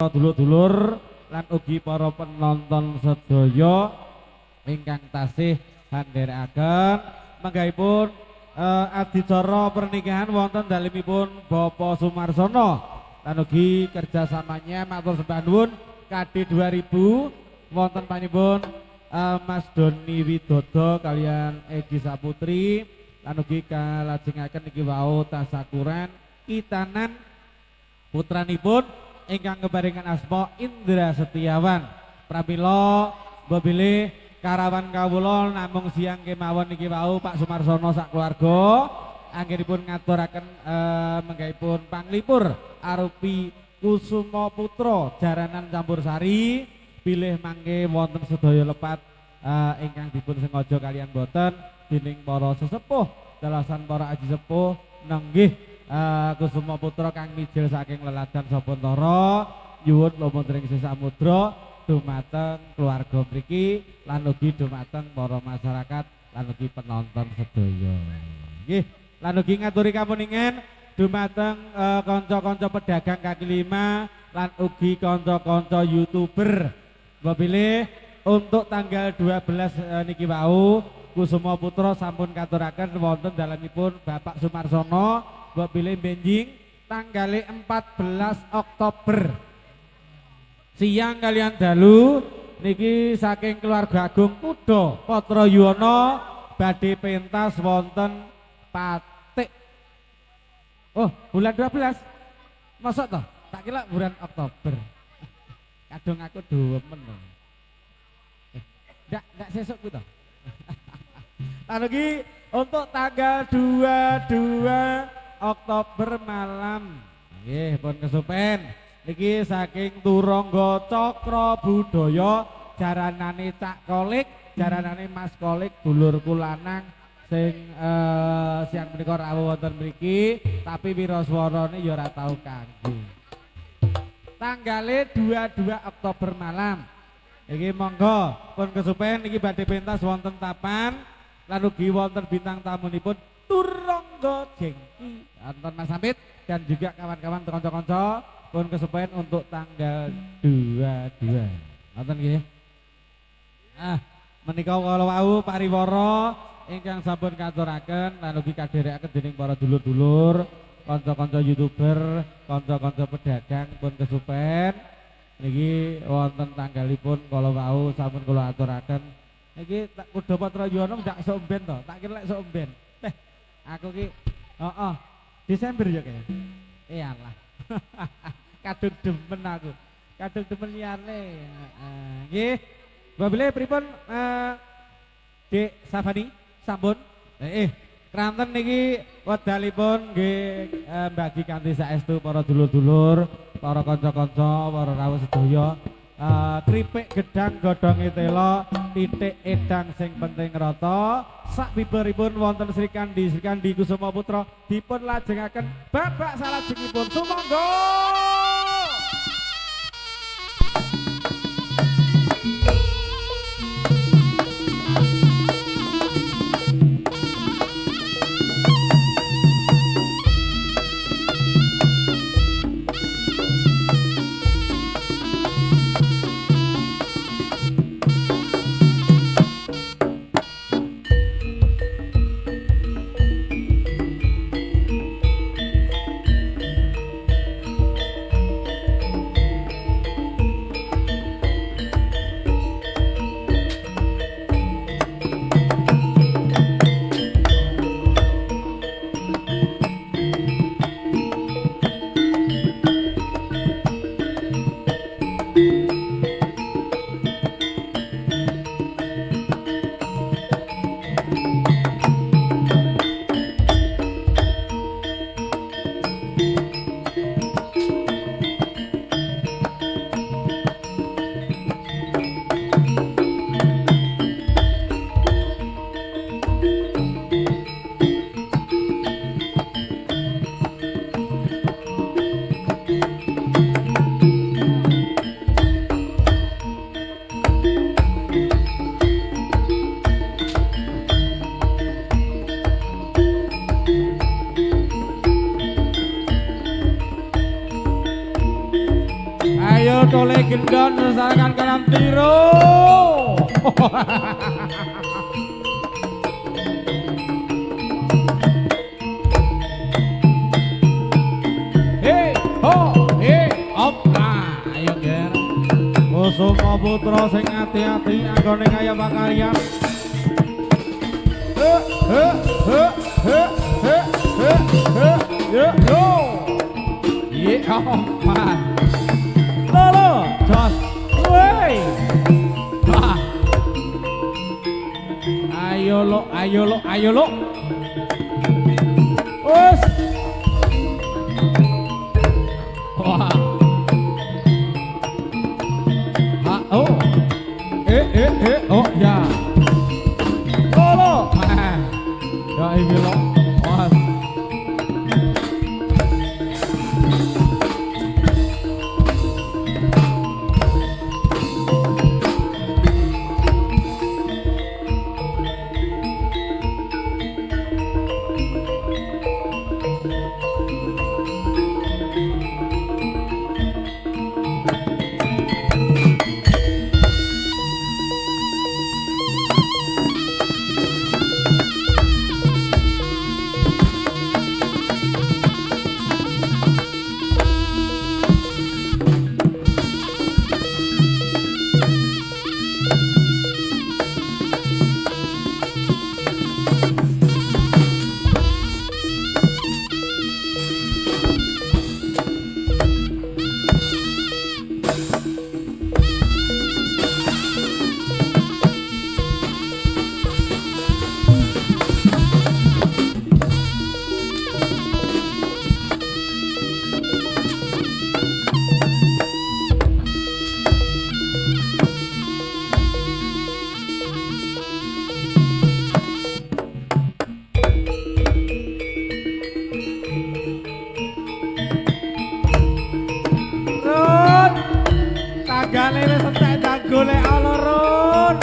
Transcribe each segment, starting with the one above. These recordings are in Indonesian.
dulur-dulur lan ugi para penonton sedaya ingkang tasih handherekaken manggaipun adicara pernikahan wonten dalemipun Bapak Sumarsono lan ugi kerjasamanya matur sembah nuwun KD 2000 wonten panjenengan Mas Doni Widodo kalian Edi Saputri lan ugi kalajengaken niki wau tasakuran kitanan putranipun ingkang kebarengan asma Indra Setiawan pramila bebile karawan kawula namung siang kemawon niki wau Pak Sumarsono sak keluarga anggenipun ngaturaken menggaipun panglipur arupi Kusuma Putra Jaranan Campursari bilih mangke wonten sedaya lepat ingkang dipun sengaja kalian boten dening para sesepuh dalasan para aji sepuh nenggih Kusuma Putra kang mijil saking leladan Sapontara nyuwun lumunting samudra dumateng keluarga mriki lan ugi dumateng para masyarakat lan ugi penonton sedaya. Nggih, lan ugi ngaturi kapuningin dumateng kanca-kanca pedagang kaki lima lan ugi kanca-kanca YouTuber. Mapilih untuk tanggal 12 niki wau Kusuma Putra sampun katuraken wonten dalemipun Bapak Sumarsono Mbok pilih benjing tanggal 14 Oktober siang kalian dalu niki saking keluarga Agung Kudo Patra Yuwana badhe pentas wonten Patik. Oh, bulan 12. Masuk toh? Tak kira bulan Oktober. Kadung aku demen. Ndak sesuk ku toh. Lagi untuk tanggal 22 Oktober malam nggih pun kesupen niki saking Turangga Cakra Budaya jaranane Cak Kolik jaranane Mas Kolik dulurku lanang sing siang menika rawuh wonten mriki tapi wiraswarane ya ora tau kanggo tanggale 22 Oktober malam iki monggo pun kesupen niki badhe pentas wonten Tapan lan ugi wonten bintang tamunipun Turangga Jengki Anton Mas Sampit dan juga kawan-kawan kanca-kanca pun kesupen untuk tanggal 22 nonton nggih. Menika kala wau pariwara ingkang sampun katuraken lan ugi kadherekaken dening para dulur-dulur, kanca-kanca YouTuber, kanca-kanca pedagang pun kesupen niki wonten tanggalipun kala wau sampun kula aturaken. Iki Kuda Patra Yuwana ndak sok mben to, tak kira lek sok mben. Aku ki Desember ya kayaknya. Iyalah. Kadung demen aku. Kadung demen liyane. Nggih. Babile pripun Dik Safani sampun. Kranten niki wedalipun nggih mbagi kanthi saestu para dulur-dulur, para kanca-kanca, para rawuh sedaya. Kripik gedang godhonge tela titik edang sing penting rata sak bibaripun wonten Sri Kandi Kusuma Putra dipun lajengaken babak salajengipun sumangga. ayo tole gendon sesarengan kanan tiro. Hei ho hei op nah ayo ger. Kusuma putra sing ati-ati anggone kaya pakaryan. He yo yo. Ye oh man. Lolo jos. Woi. Ayo lo, ayo lo, ayo lo. Us. Wah. Oh. Oh ya. Lolo. Ya ini lo. Mas. Tanggane wis entek ndang golek alurun.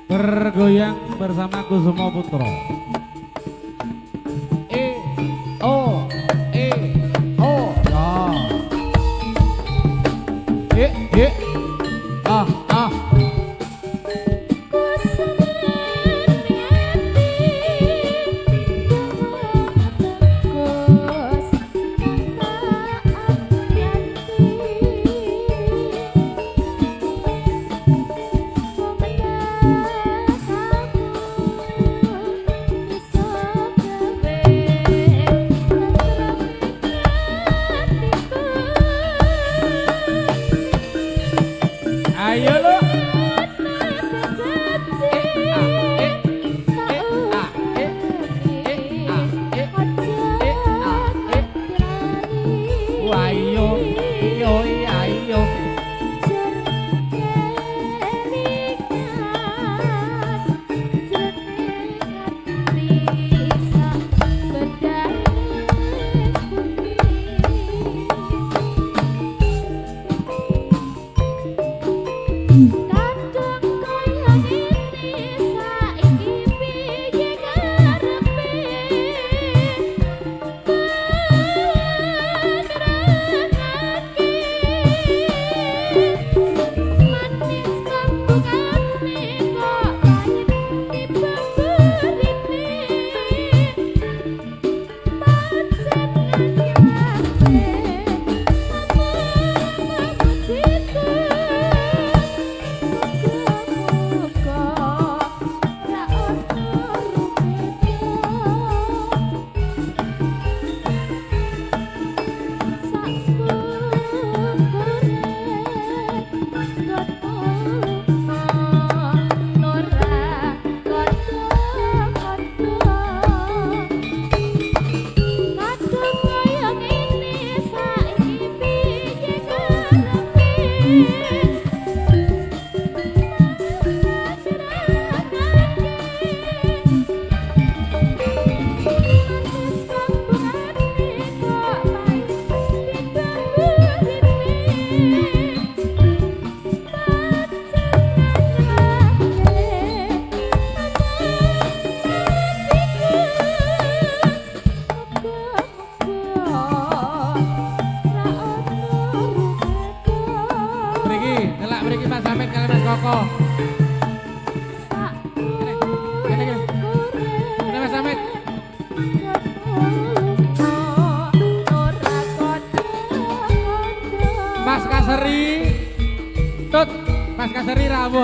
Bergoyang bersama Kusuma Putra. O ya. Ah.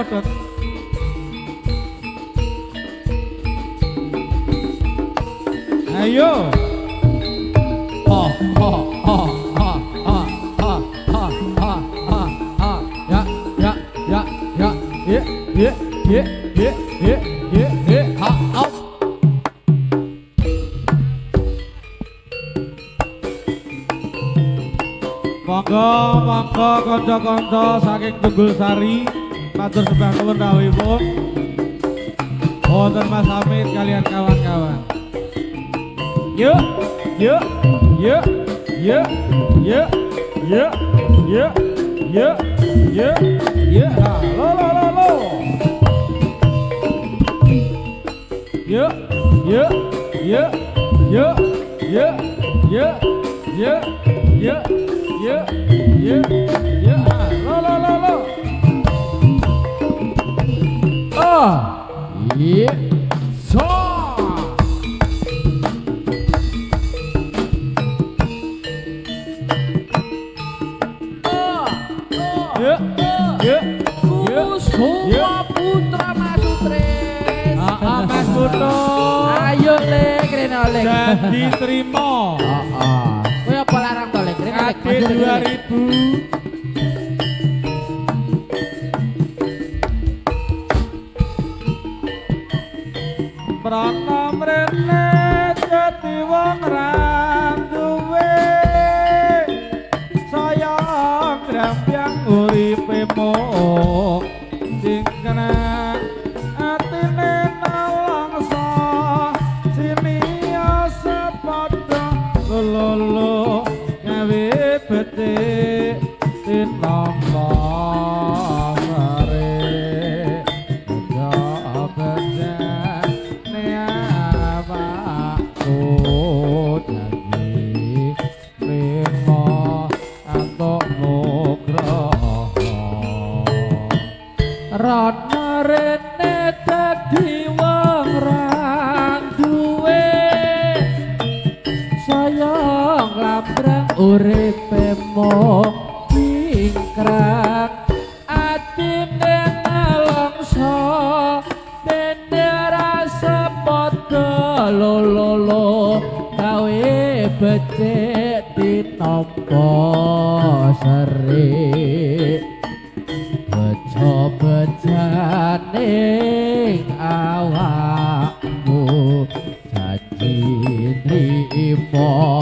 bodot. Ayo. Oh, oh, oh, oh, oh, oh, oh, oh, oh, oh. Ya, ya, ya, ya. Ha, au. Monggo, monggo kanca-kanca saking Tunggul Sari, matur sembah nuwun rawuhipun. Wonten Mas Hamid kalian kawan-kawan. Yuk, yuk, yuk, yuk, yuk, yuk, yuk, yuk, yuk, yuk, halo, halo, halo. Yuk, yuk, yuk, yuk, yuk, yuk, yuk, yuk, yuk, yuk, yuk, halo, halo, halo. Oh, iya, so. Kusuma Putra Mas Sutris. Mas Putu. Ayo lek rene lek. Jadi terima. Kowe apa larang to lek rene lek. Ade 2000. Prana mrene dadi wong randuwe. Sayang rambyang uripe mung singkana atine nalangsa sini sepadha lolo gawe betik tinampa mare bedane awakku janji rimo antuk nugraha Rana rene dadi wong randuwe sayang lambrang uripe mung ingkrang atine nalangsa dene rasa padha lolo gawe becik ditampa seri bejo-bejaning awakmu janji nrimo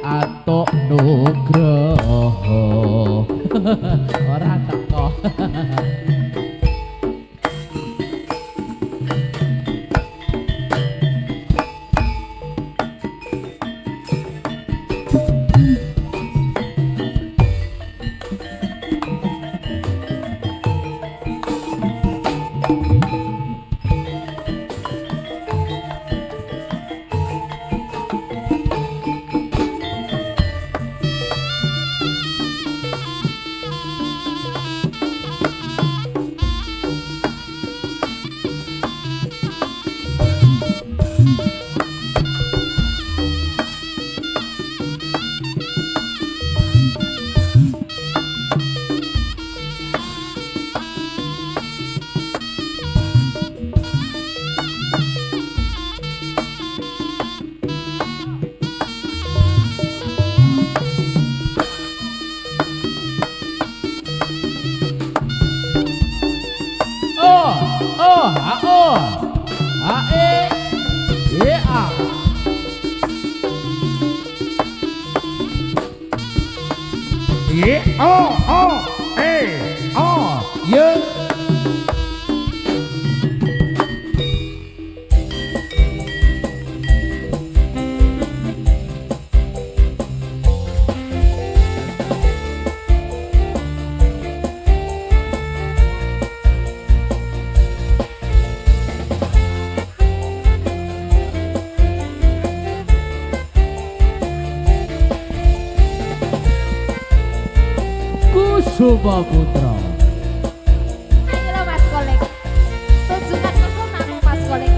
antuk nugraha ora teko. Kusuma Putra. Ayo lo Mas Kolek, tunjukkan pesonamu Mas Kolek.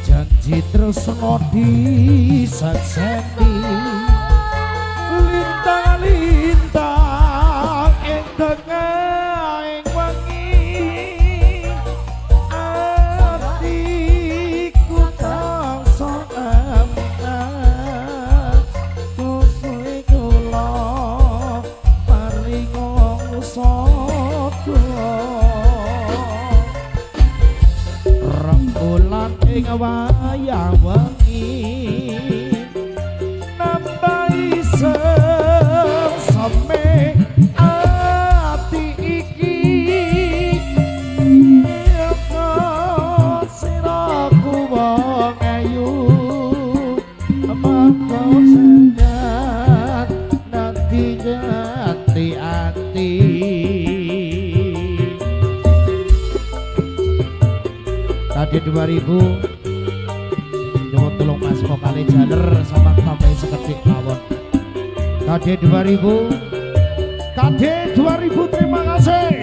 Janji tresno disakseni lintang-lintang ing tengah rembulan ing wayah wengi nambahi sesame ati iki siraku wong ayu maka sendat nanti jati ati tadi 2000 nyuwun tulung mas vokale jaler sama tambah seketik mawon KD 2000 KD 2000 terima kasih.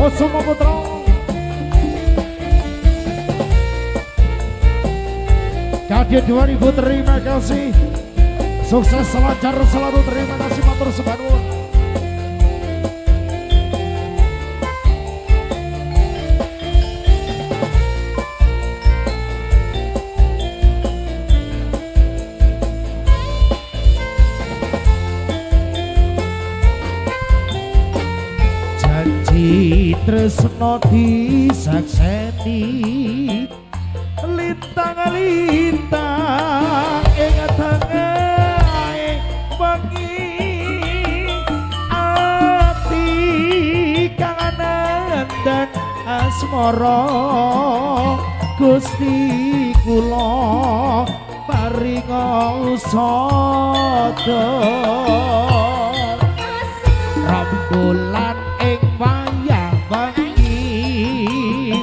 Kusuma Putra KD 2000 terima kasih sukses selancar selalu terima kasih matur sembah nuwun. Tresno disakseni lintang-lintang ing tengahing wengi ati kang nandhang asmara Gusti kula paringa usada rembulan ing wayah wengi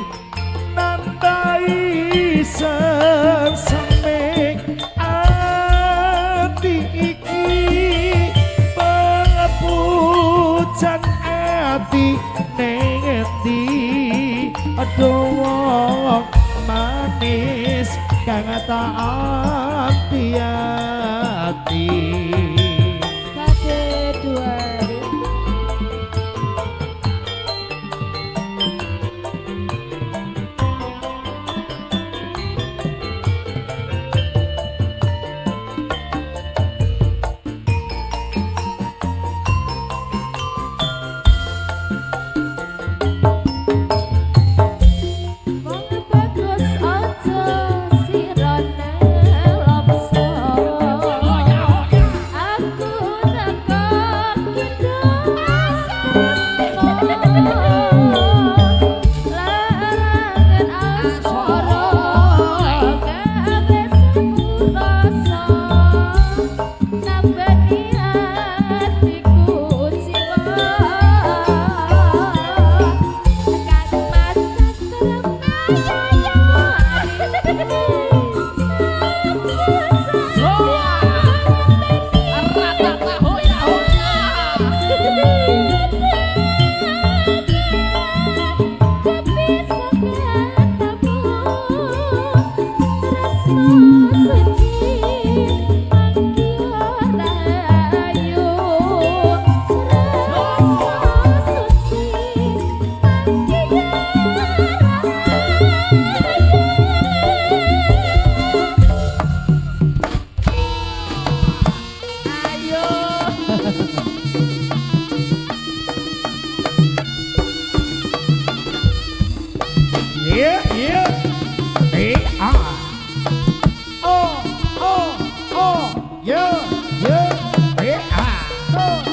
nambahi sesame ati iki pepujan ati ning endi aduh manis kang tak ati-ati. Oh, yeah, yeah, yeah,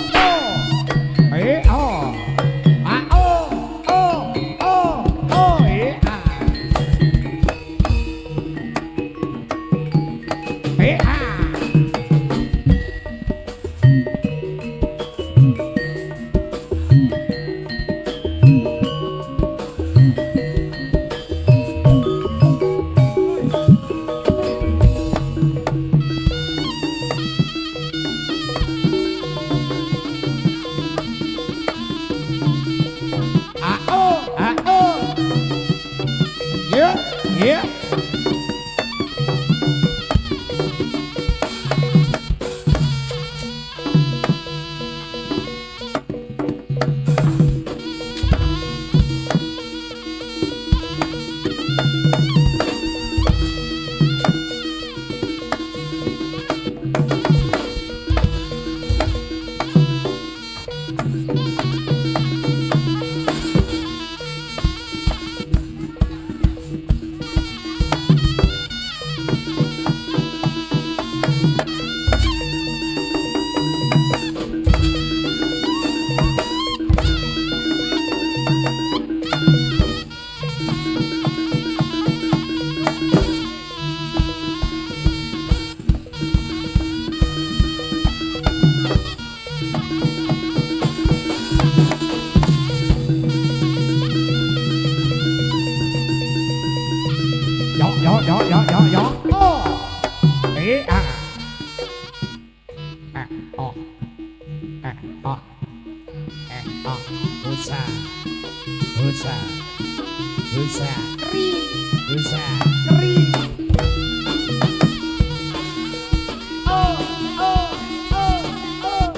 oh oh oh Husa Husa Husa Kri. Husa Kri. Oh, oh, oh, oh.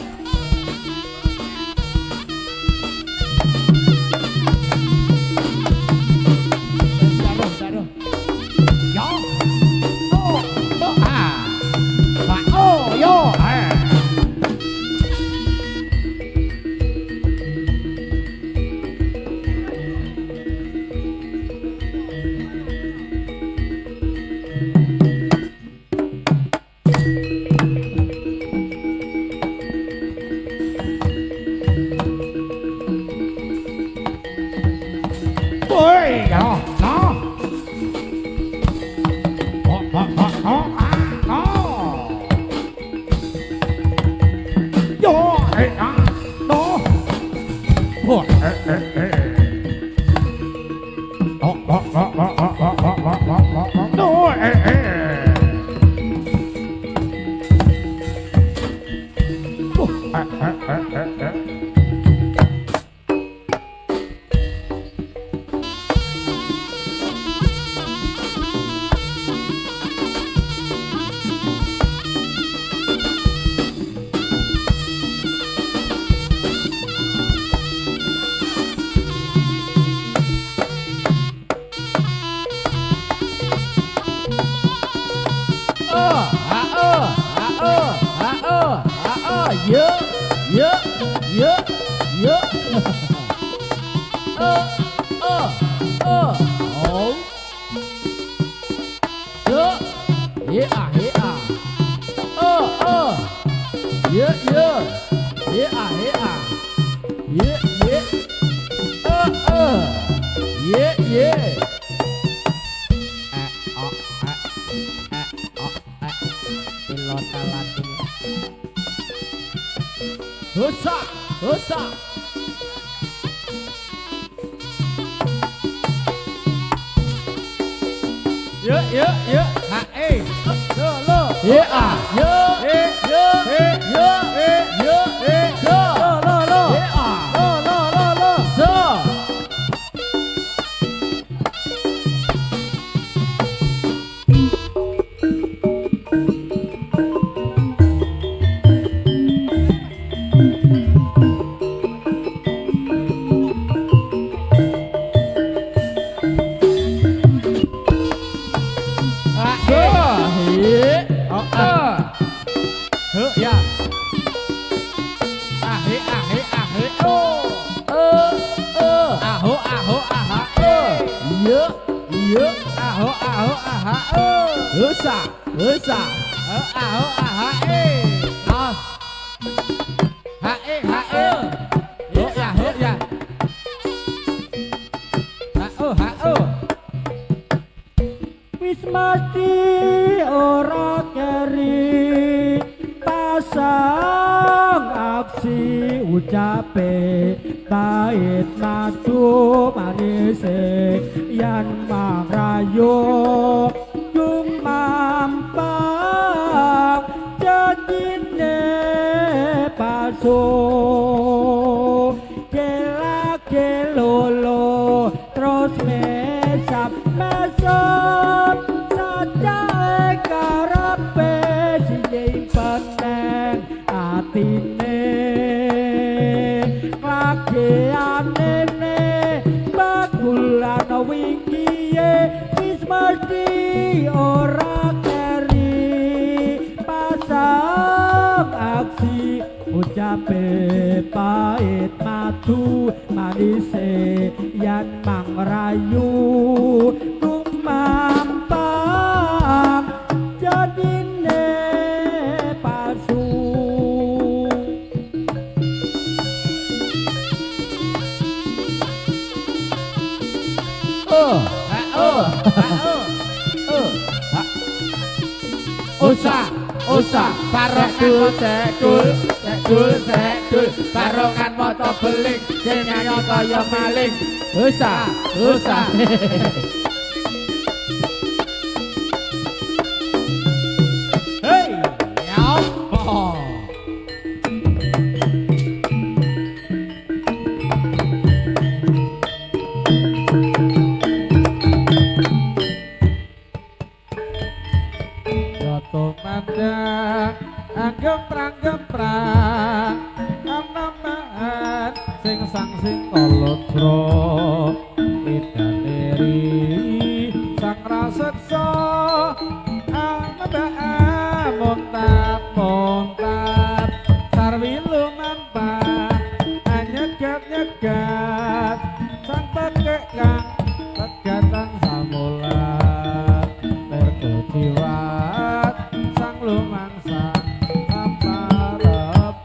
Taruh yo oh oh Pak oh yo ôi đó đó vô đó barongan moto beling jenenge kaya maling usah hey yo oh anemen sing sang sing kalodra idaneri sang raseksa montat montat sarwi lumantar nyegat nyegat sang tekek kang tegatan samulat pergo jiwat sang lumangsa aparebab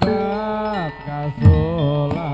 kasulaya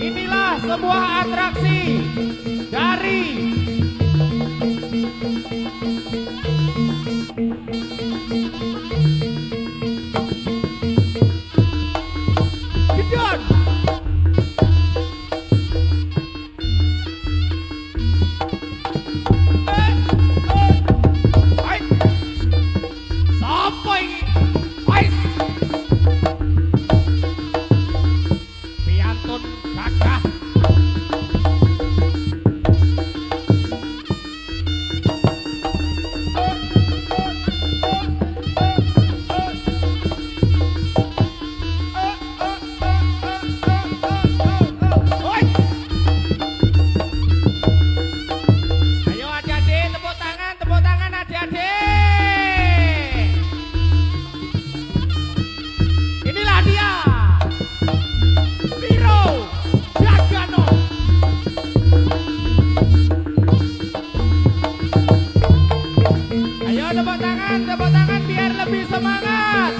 inilah sebuah atraksi dari Gideon. Sapa iki? Ais. Piantun gagah. Ayo adik-adik, tepuk tangan adik-adik. Inilah dia, Viro Jagano. Ayo tepuk tangan biar lebih semangat.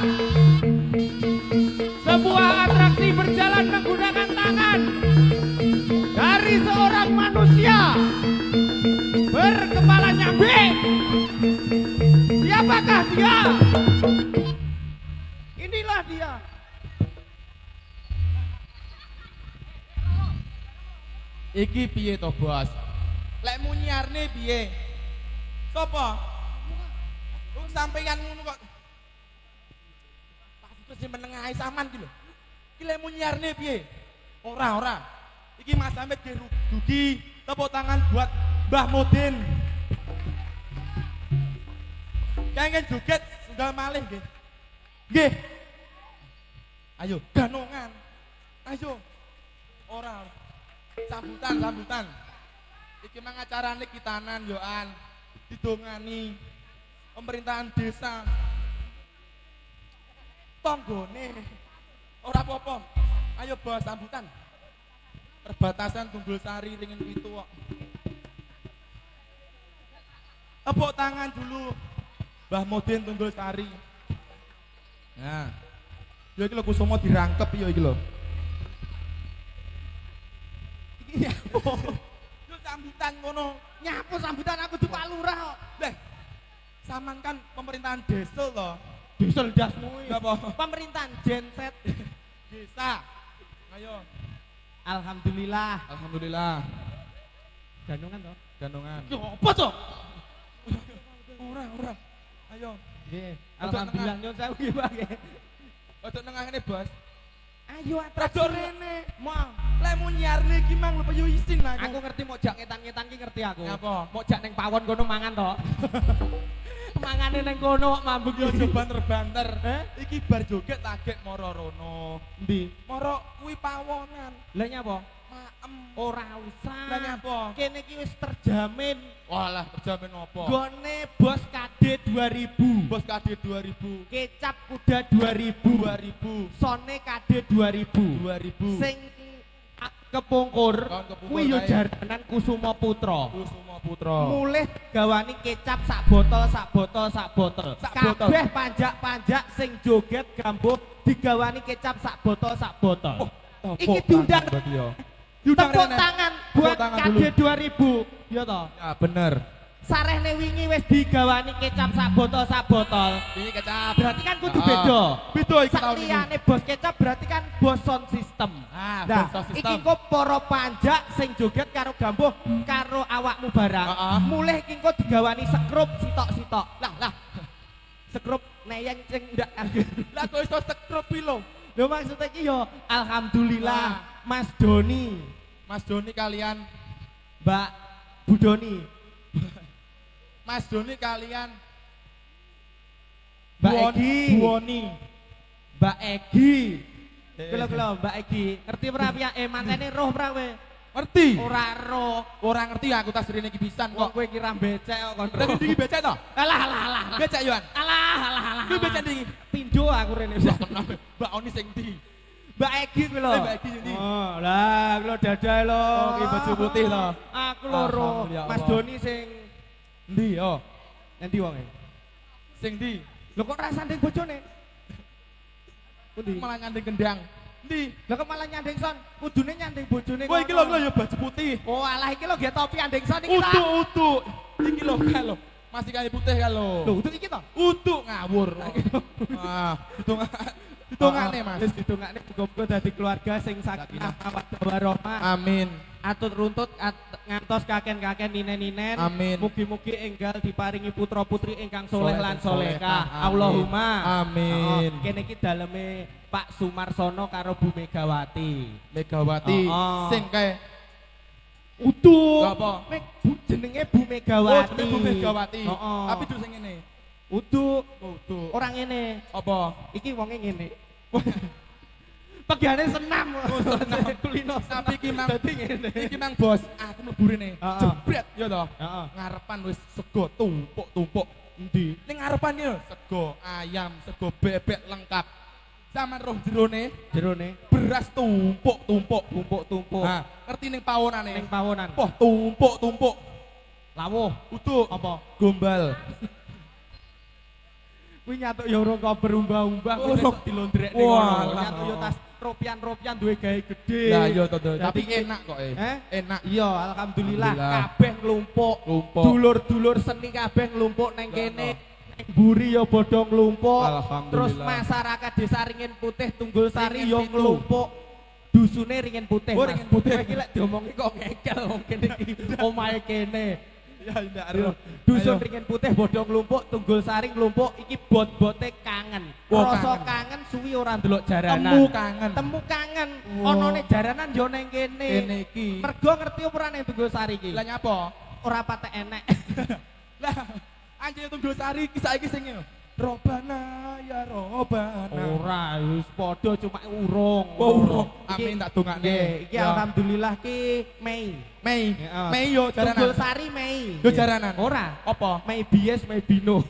Sebuah atraksi berjalan menggunakan tangan dari seorang manusia berkepala nyambi. Siapakah dia? Inilah dia. Iki piye to, Bos? Lek mu nyiarne piye? Sopo? Wong sampeyan ngono kok. Pas sing menengahe saman ki lho. Iki lek mu nyiarne piye? Ora. Iki Mas Hamid nggih dugi tepuk tangan buat Mbah Mudin. Kangen joget sunggal malih nggih. Nggih. Ayo ganongan. Ayo. Ora. Sambutan. Iki mang acarane kitanan yoan. Didongani pemerintahan desa. Tonggone. Ora apa-apa. Ayo Bos sambutan. Perbatasan Tunggul Sari ringin pitu kok. Tepuk tangan dulu. Mbah Mudin Tunggul Sari. Nah. Yo iki lho Kusumo dirangkep yo iki lho. Iki apa? Yo sambutan ngono. Nyapu sambutan aku di Pak Lurah kok. Lah. Saman kan pemerintahan desa to. Diesel dasmu iki. Apa? Pemerintahan genset. Desa. Ayo. Alhamdulillah. Alhamdulillah. Ganongan toh? Ganongan. Yo apa toh? Ora. Ayo. Nggih. Alhamdulillah nyun sewu nggih, Pak. Ojo nengahne, Bos. Ayo Rada rene. Mau. Lek mu nyiarne iki mang lupa yo isin lah. Aku ngerti mau jak ngetan-ngetan ki ngerti aku. Apa? Mau jak ning pawon kono mangan toh. Mangane ning kono kok mambuk Yo yo banter-banter. Iki bar joget lagek moro rono. Ndi? Moro kuwi pawonan. Lah nyapa? Maem. Ora usah. Lah nyapa? Kene iki wis terjamin. Walah, terjamin apa? Gone bos KD 2000. Bos KD 2000. Kecap kuda 2000. Sone KD 2000. Sing kepungkur Kon kepungkur kuwi yo kae. jaranan Kusuma Putra. Kusuma Putra. Mulih gawani kecap sak botol. Sak botol. Kabeh panjak-panjak sing joget gambuh digawani kecap sak botol. Iki diundang Diundang tepuk rene. tangan Tepuk buat tangan KD dulu. 2000. Ya toh? Ya bener. Sarehne wingi wis digawani kecap sak botol. Ini kecap. Berarti kan kudu Ah. beda. Beda iki tahun ini. Saliyane bos kecap berarti kan bos sound system. Ah, Nah, bos sound system. iki kok para panjak sing joget karo gambuh karo awakmu barang. Ah. Mulih iki kok digawani sekrup sitok-sitok. Lah. Sekrup neyeng sing ndak. Lah kok iso sekrup iki lho. Lho maksudnya iki yo alhamdulillah Wah. Mas Doni, Mas Doni kalian Mbak Budoni, Mas Doni kalian Mbak Egi, Buoni. Mbak Egi. Kelo Mbak Egi, ngerti ora piye mantene roh pra kowe? Ngerti? Ora roh. Ora ngerti aku tas rene iki pisan Kok kok. kowe kira becek kok kon. Lha iki becek to? Alah. Becek Yohan. Alah. Kuwi becek ndi? Pindo aku rene. Mbak Oni sing ndi? Mbak Egi kuwi lho. Mbak Egi ndi? Oh, lah kuwi dadae lho. Oh, ki baju putih to. Aku loro. Alhamdulillah, Mas Allah. Doni sing Ndi yo? endi wonge? Sing ndi? Lho kok rasane bojone? Pundi? Malah ngandeng gendang. Ndi? Lah kok malah nyanding son? Kudune nyanding bojone. Kowe iki lho ya baju putih. Oh alah iki lho nggih topi anding son iki ta. Utu. Iki lho kan lho. Masih kayak putih kan lho. Lho utuh iki to? Utu ngawur. Ah, hitungane Mas. Wis hitungane muga-muga dadi keluarga sing sakinah mawaddah warahmah. Amin. Atut runtut ngantos kaken-kaken ninen-ninen. Amin. Mugi-mugi enggal diparingi putra-putri ingkang soleh lan Soleh. solehah. Amin. Allahumma. Amin. Kene iki daleme Pak Sumarsono karo Bu Megawati. Megawati sing kae Utuh. Lha apa? Jenenge Bu Oh, Megawati. jenenge Bu Megawati. Heeh. Tapi dulu sing ngene. Utuh. Utu. Orang ngene. Apa? Iki wonge ngene. Pegane senam. senam. Kulino Tapi iki mang dadi ngene. iki mang bos, aku mlebu rene. Heeh. Jebret ya toh. Heeh. Ngarepan wis sego tumpuk-tumpuk. Endi? Ning ngarepan iki lho, sego ayam, sego bebek lengkap. Sama roh jerone Jerone beras tumpuk-tumpuk. tumpuk-tumpuk. Nah, ngerti ning pawonane. Ning pawonan. Poh tumpuk-tumpuk. Lawuh. Utuk Apa? gombal. Kuwi nyatuk ya urung kok berumbah-umbah kuwi Oh. besok dilondrekne Wah, ngono. lah. Nyatuk ya tas ropian-ropian duwe gawe gede. Lah iya to, tapi Dadi- enak kok Enak. Iya, alhamdulillah. Alhamdulillah. Kabeh nglumpuk. Lumpuk. Dulur-dulur seni kabeh nglumpuk neng kene. Neng Buri ya padha nglumpuk. Alhamdulillah. Terus masyarakat Desa Ringin Putih Tunggul Sari ya Ringin Pitu. nglumpuk. Dusune Ringin Putih. Oh, Mas. Ringin Putih. Kowe iki lek diomongi kok ngekel wong kene iki. Omahe kene. Ya ndak Yo, Dusun Ringin Putih padha nglumpuk, Tunggul Sari nglumpuk, iki bot-bote kangen. Wah, Rasa kangen. kangen suwi ora ndelok jaranan. Temu kangen. Temu kangen. Wah. Onone jaranan yo ning kene. Kene iki. Mergo ngerti ora ning Tunggul Sari iki? Lah nyapa? Ora patek enek. Lah anjir Tunggul Sari iki saiki sing ngene. Robana ya Robana. Ora, wis padha cuma urung. Oh, urung. Iki- Amin, tak dongakne. Nggih, iki Ya. alhamdulillah ki Mei. Mei. Heeh. Mei yo Tunggul jaranan. Sari Mei. Yo jaranan. Ora. Apa? Mei bias, Mei bino.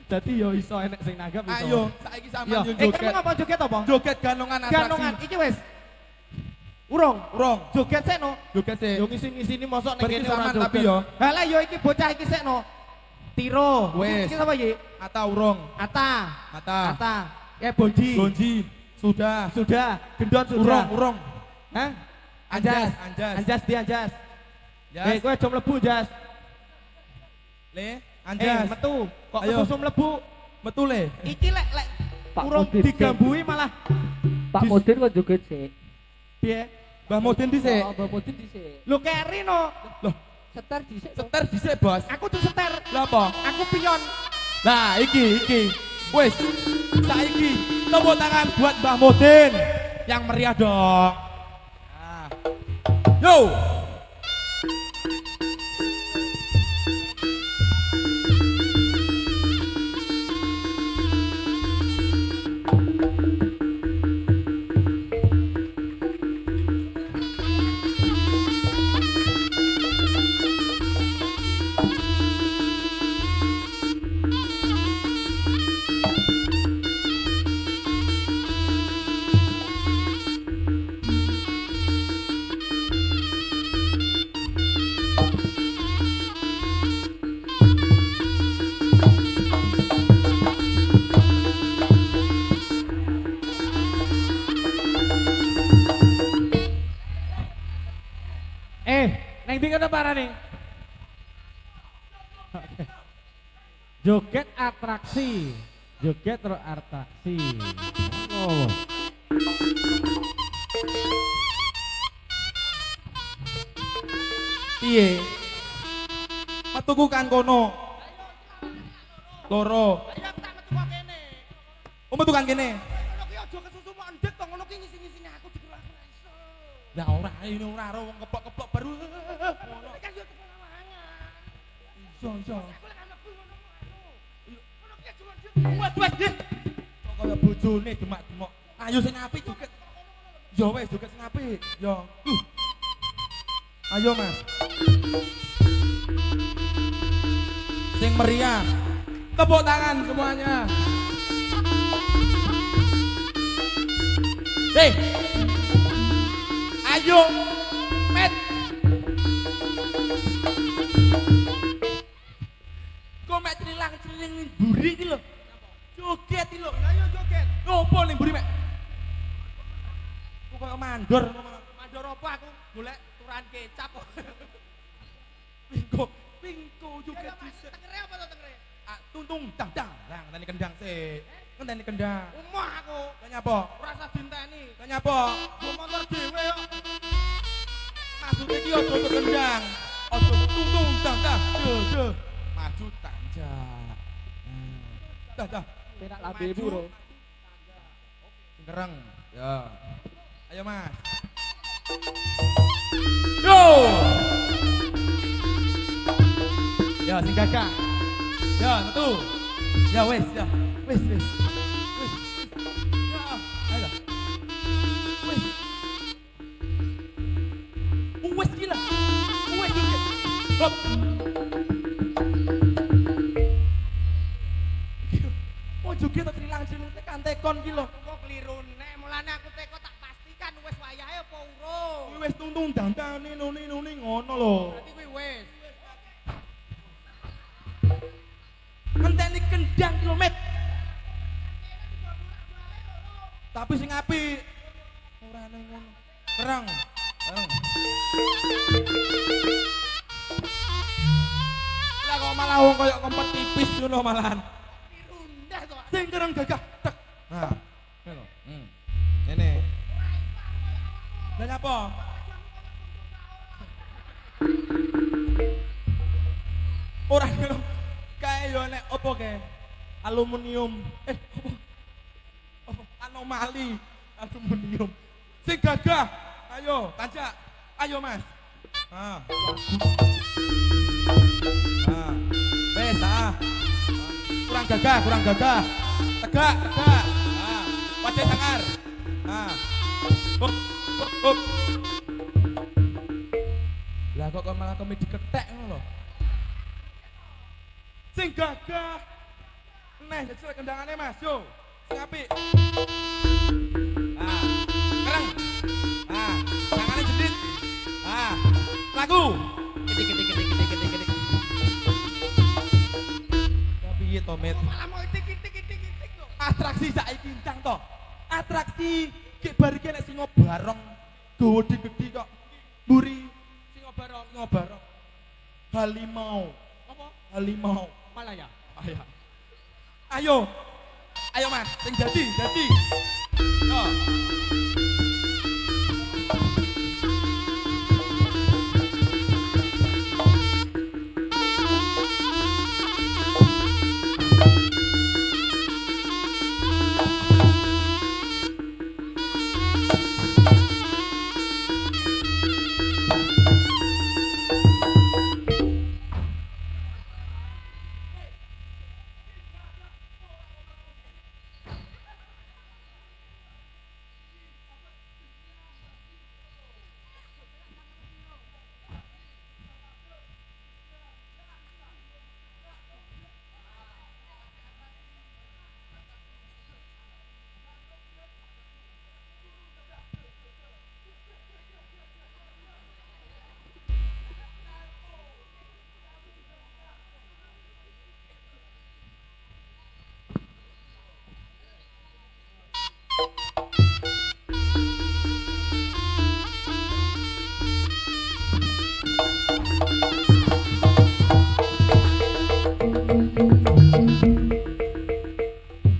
Jadi yo iso enek sing nanggap iso. Ayo, saiki Yo, sampean yo kamu joget. ngapa joget apa? Joget ganongan atraksi. Ganongan iki wis. Urung. Urung. Joget sik no. Joget sih. Yo ngisi-ngisini mosok ning Berarti kene ora sampean joget. tapi yo. Halah yo iki bocah iki sik no. Tiro. Wis. Iki sapa iki? Ata urung. Ata. Ata. Ata. Ya Bonji. Lonji. Sudah. Sudah. Gendon sudah. Urung, urung. Hah? Anjas, Anjas. anjas. Anjas di Anjas. Jas. Kowe aja mlebu Jas. Le, anjas. Metu. Kok Ayo. kesusu mlebu? Metu le. Iki lek Pak urung Mudin, digambui malah Pak Mudin kok joget sih. piye? Mbah Mudin dhisik. Oh, Mbak Mudin dhisik. Lu keri no. Loh, Setar dhisik. toh. seter dhisik, Bos. Aku tuh seter. Lah apa? Aku pion. Nah, iki. Wis. Saiki tepuk tangan buat Mbah Mudin. Yang meriah dong. Nah. Yo. Neng ndi kene parane? Joget atraksi. Joget terus atraksi. Oh. Piye? Metuku kan kono. Loro. Ayo tak metu kok kene. Oh, metu kan kene. Ngono ki aja kesusu mok ndek to ngono ki ngisi-ngisine aku digerak ora iso. Ya ora ini ora ro wong kepok-kepok baru. Ngono. Kan yo tekan lawangan. Iso. Aku lek mlebu ngono anu. Ngono ki aja ndek. Wes. Kok kaya bojone demak-demak. Ayo sing apik joget. Ya wes joget sing apik. Ya. Ayo, Mas. Sing meriah. Tepuk tangan semuanya. Hei. Ayo. Met. Kok mek trilang-triling ning buri iki lho. Joget iki lho. Ayo joget. Ngopo ning buri mek? mandor. Mandor apa aku golek turan kecap kok. Pingko juga bisa. Tengere apa to tengere? Tuntung dang. Lah ngenteni kendang sih. Ngenteni kendang. Umah aku. Kaya apa? Ora usah dinteni. Kaya apa? Go motor dhewe kok. Maksudnya ki ojo ke kendang. Ojo tuntung dang. Duh. Maju tanjak. Dah. Penak labebu ro. Sing kereng. Ya. Ayo Mas. Yo. Ya sing gagah. Ya, metu. Ya wis. Ya, ayo. Wis. Wis gila. Wis gila. Hop. Oh joget tak trilang jeneng tekan tekon ki lho. Kok keliru nek mulane aku teko tak pastikan wis wayahe apa urung. Kuwi wis tuntung dandane nuni ngono lho. Berarti kuwi wis. Ngenteni kendang kilometer. Tapi sing apik ora nang ngono. Kereng. Lah kok malah wong koyo kompet tipis ngono malahan. Dirundah to. Sing kereng gagah tek. Nah, ngono. Ngene. Lah nyapa? Ora ngono. Kae yo nek opo kae? Aluminium. Opo? Anomali aluminium. Sing gagah. Ayo, tanjak. Ayo, Mas. Wes, kurang gagah. Tegak. Wajah sangar. Up. Lah kok malah komedi ketek ngono lho. Sing gagah. Neh, jajal kendangane Mas, yo. Sing apik. Kereng. Tangane jedit. Lagu. Ketik. Tapi piye to, Met? Malah mau tik to. Atraksi saikincang to. Atraksi gek bar iki nek singo barong gede kok. Mburi singo barong. Halimau. Apa? Halimau. Malah ya. Ayo Mas, sing jadi. Oh.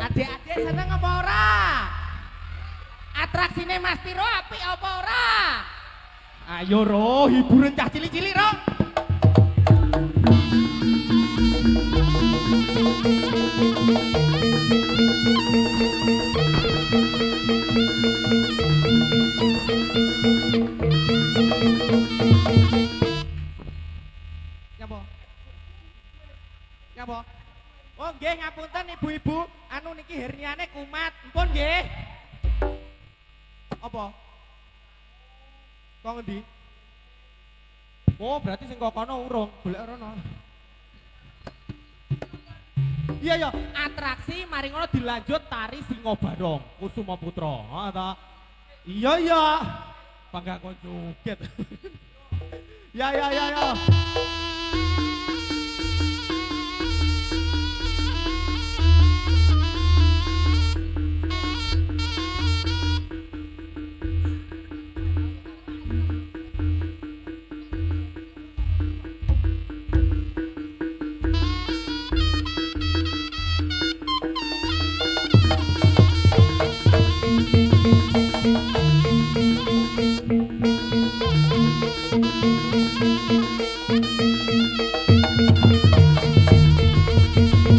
Adik-adik seneng apa ora? Atraksine Mas Tiro apik apa ora? Ayo ro, hiburan cah cilik-cilik ro. Nyapa? Oh nggih ngapunten ibu-ibu, anu niki herniane kumat. Mpun nggih. Apa? Kok ngendi? Oh, berarti sing kok kono urung, golek rono. Iya ya, atraksi mari ngono dilanjut tari Singo Barong, Kusuma Putra. Ha ta? Iya. Bangga kon joget. Ya.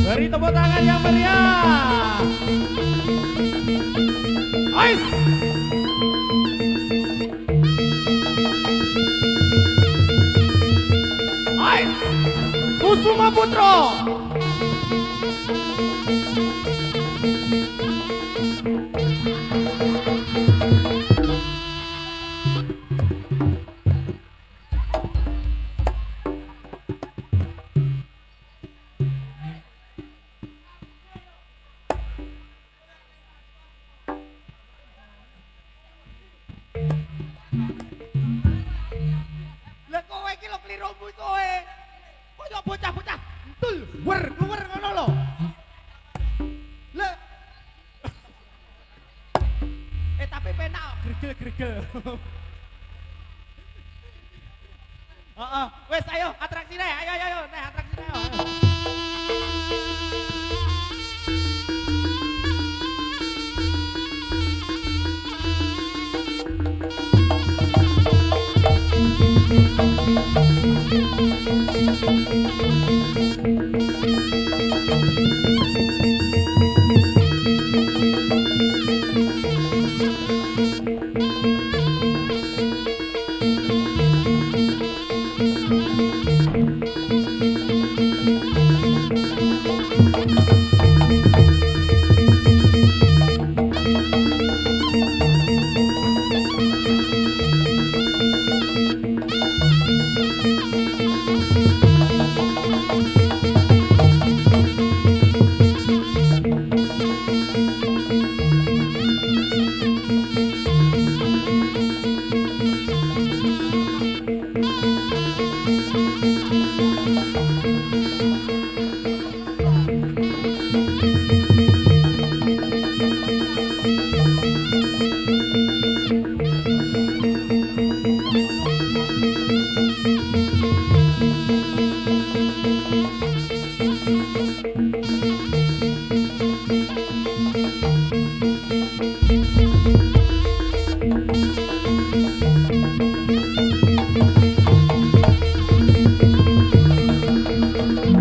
Beri tepuk tangan yang meriah. Ais. Ais. Kusuma Putra. Lah kowe iki lho klirumu kowe. Kok bocah-bocah entul wer ngono lho. Lah tapi penak gregel-gregel. Heeh, wes ayo atraksi deh. Ayo, nih atraksi deh. Ayo.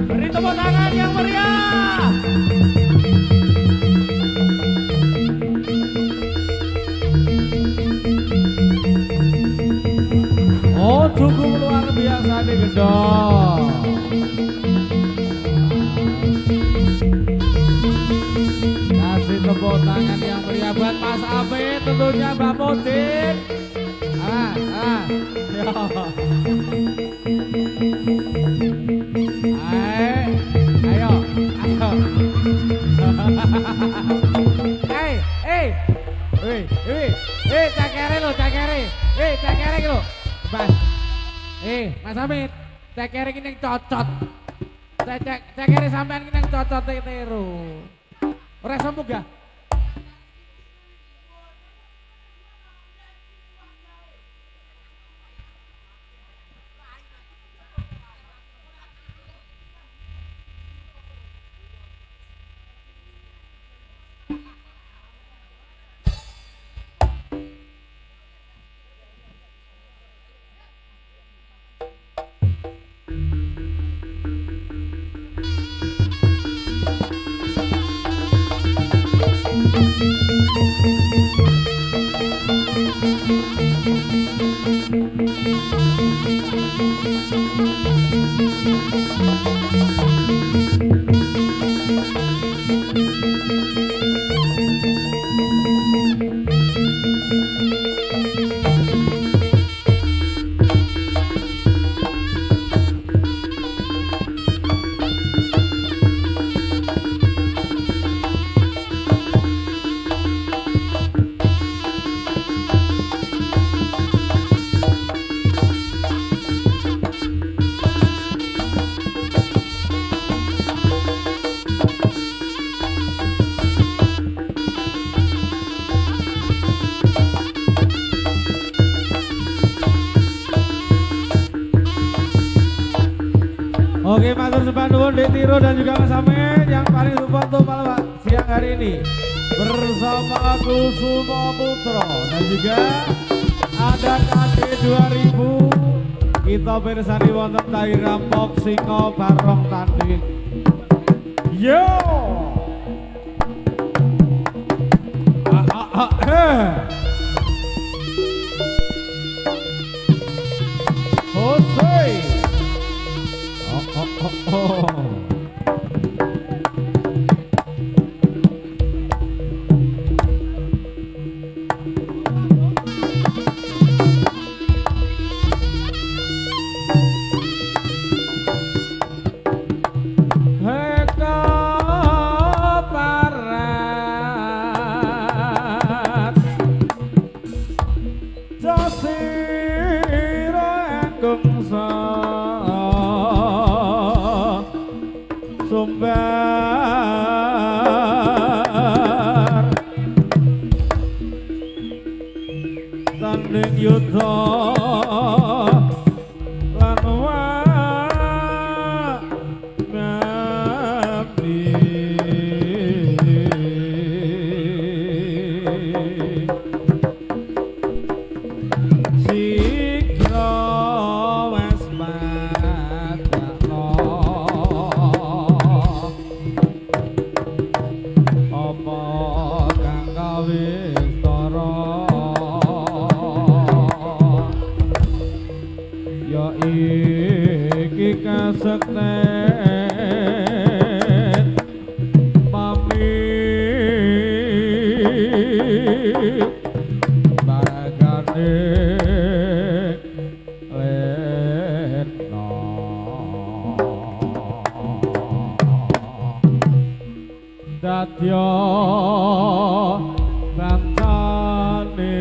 Beri tepuk tangan yang meriah. Oh, cukup luar biasa nih gedong. Kasih tepuk tangan yang meriah buat Mas Amit, tentunya Mbak Mudin. Yo. Ayo. Cakere lo. Mas Amit, cakere ini yang cocot. Cakere sampean ini yang cocot teru. Ora sambung gak? Oke, matur sembah nuwun Dek Tiro dan juga Mas Amin yang paling support untuk malam siang hari ini bersama Kusuma Putra dan juga ada KD 2000 kita pirsani wonten tahi rampok singa barong tanding. Yo. Hosei. Oh. Sumber tanding yudha lan wangami sikra wes madakno apa kang kawistara ya iki kasekten pamit baragane letno dadya kancane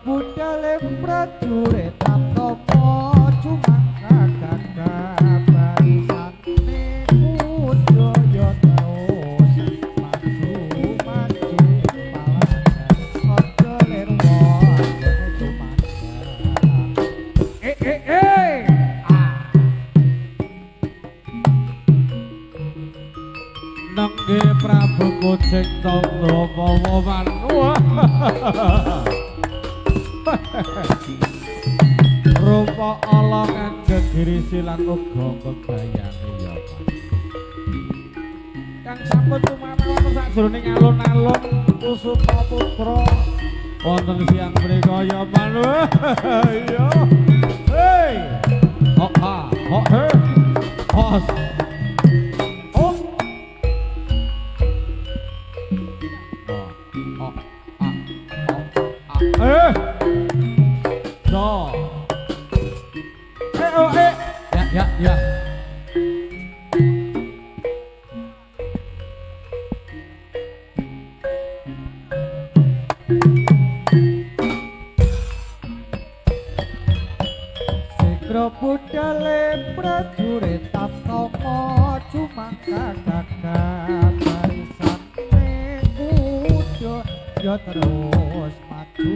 budale prajurit tantopo cumang kagak barisan niku joyo terus maju palagan ojo lerwo cumang nengge Prabu Kucing Tangga Pawawan rupa ala kang gegirisi lan uga bebayane ya kang sampun tumata wonten sajroning alun-alun Kusuma Putra wonten siang mriku ya manut ya hei hos Ya. Sikra budale prajurit tangka cumang kagak barisan kudu ya terus maju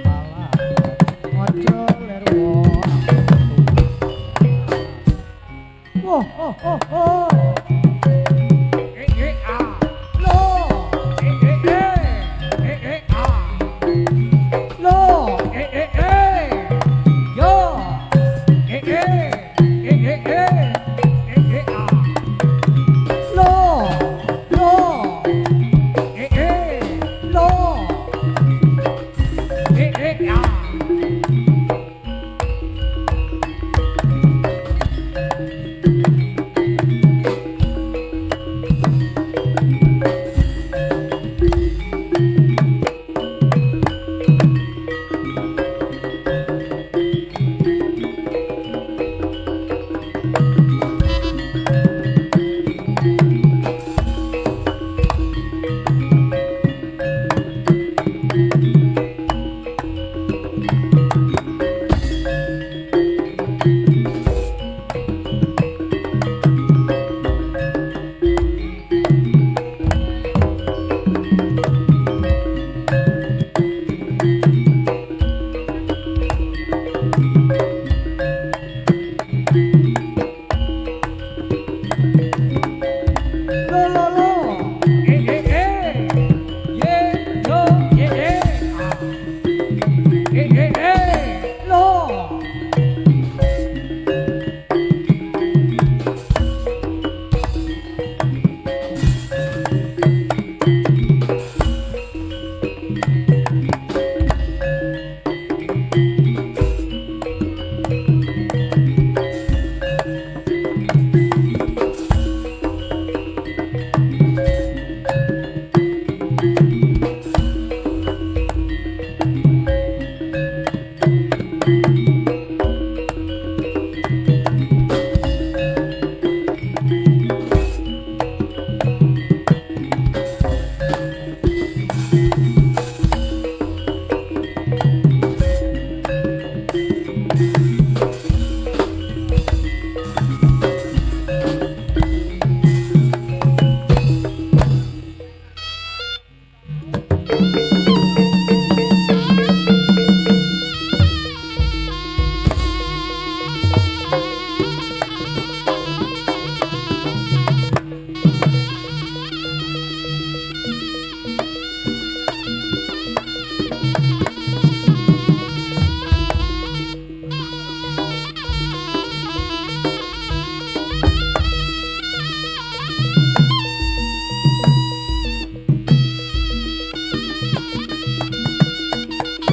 palagan ojo lerwo lo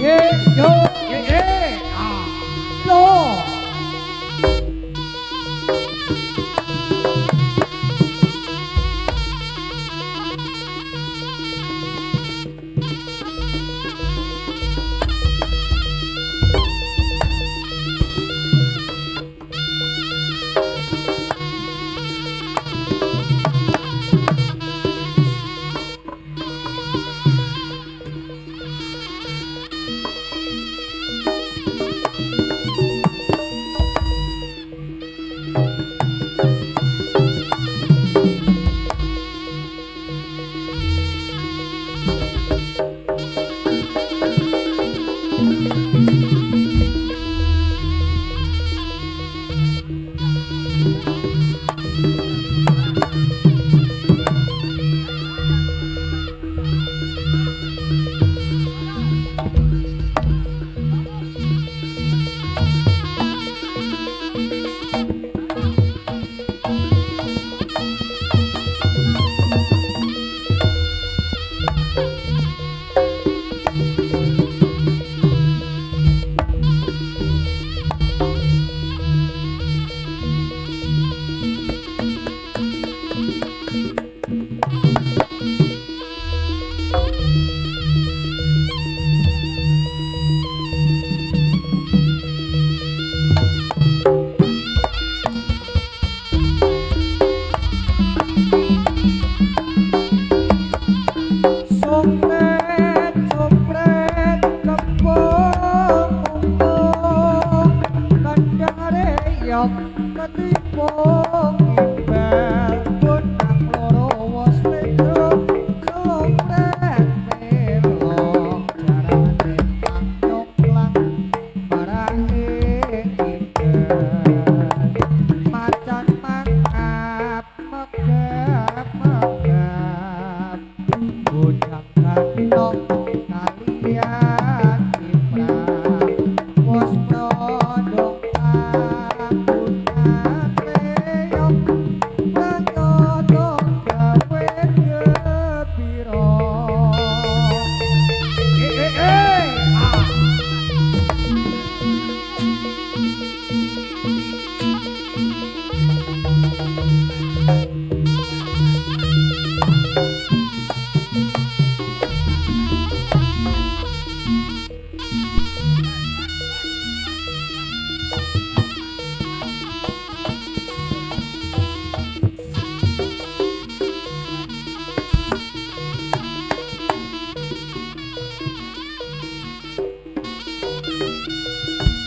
yo lo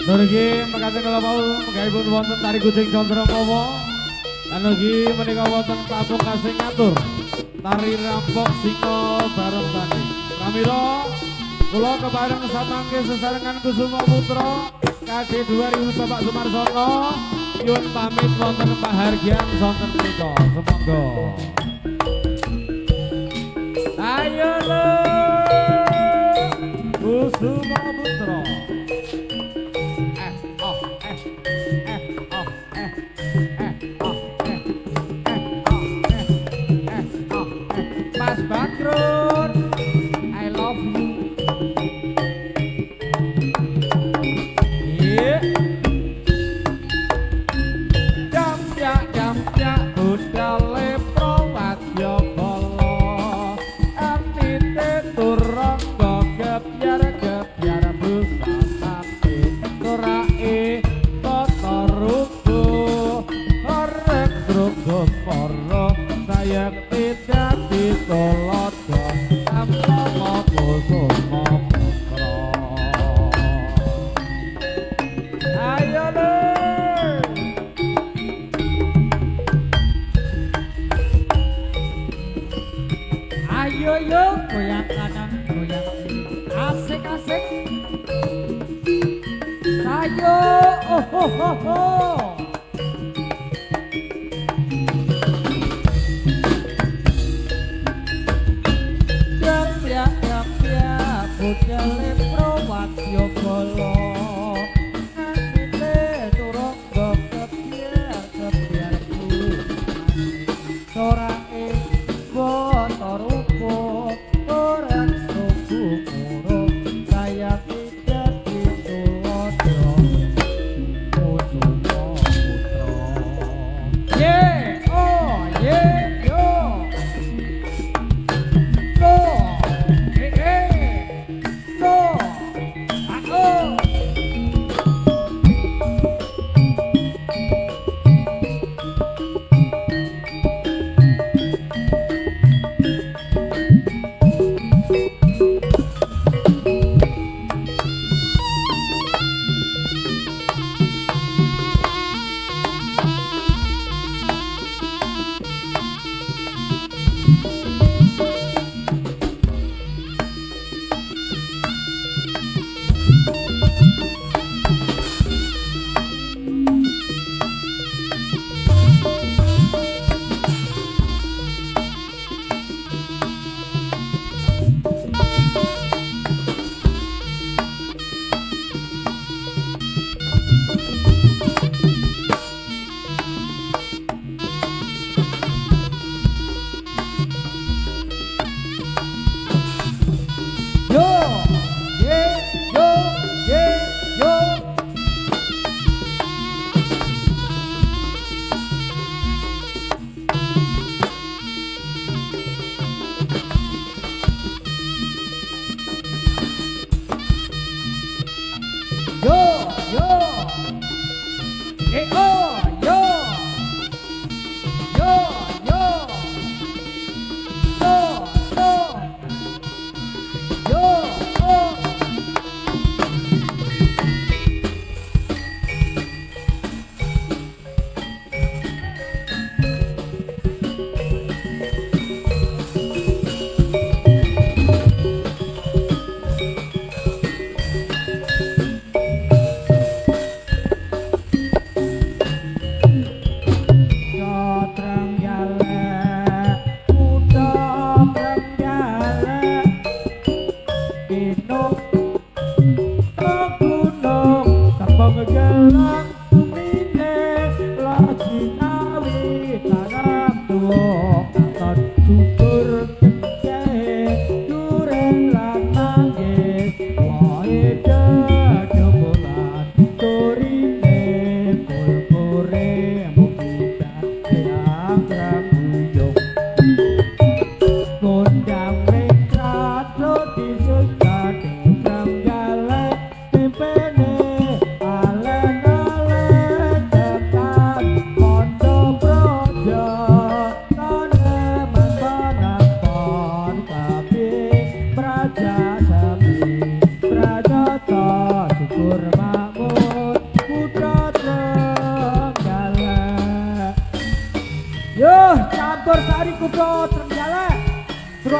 Nurgi mekaten kula mau menggaipun wonten tari kucing Candramawa. Lan ugi menika wonten tabung kasing ngatur tari rampok singa bareng tani. Pramila kula kebareng samangke sesarengan Kusuma Putra KD 2000 Bapak Sumarsono nyuwun pamit wonten pahargyan sonten menika. Sumangga. Ayo lho Kusuma Putra. Mas Bakrun, I love you. Yeah. Jam ya budale prawadya bala. Antite turangga gebyar busasate. Turake tata rugo. Arek rugo para sayekti dadi tolada. Amlama Kusuma Putra. Ayo le. Ayo yo goyang kanan goyang kiri asik asik sayo oh ho ho ho jam budale prawadya bala antite turangga kebyar sorake bata rupa orang suku murung sayati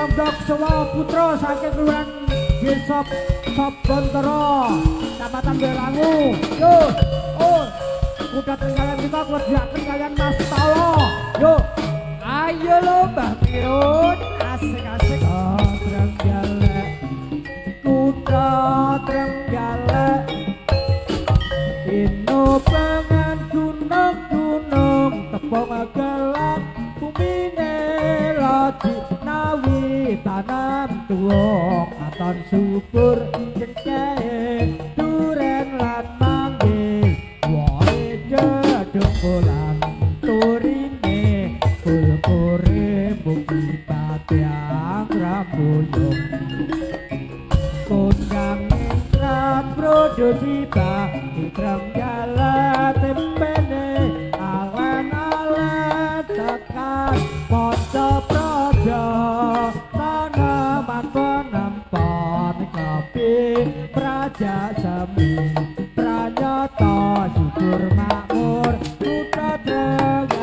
Pramdok Sewa Putra saking kelurahan Desa Sobontoro, Kecamatan Belangu. Yo, oh, kuda tenggalan kita kerjakan kalian Mas Talo. Yo, ayo lo Mbah Pirun, asik-asik. Trenggalek, kuda Trenggalek, ino pengen gunung-gunung, tepung gelap, bumine lagi nawi tanam tuwok, aton subur jengkeh, duren lan manggih, wohe jedung bolan, turine kulkure bukti patiang rambuyung, kondang ingrat produksi bah, ikram jala tempene, alen-alen tekan poco projo, tanaman penempon kopi, praja semi, pranyata syukur makmur, kuda Trenggalek.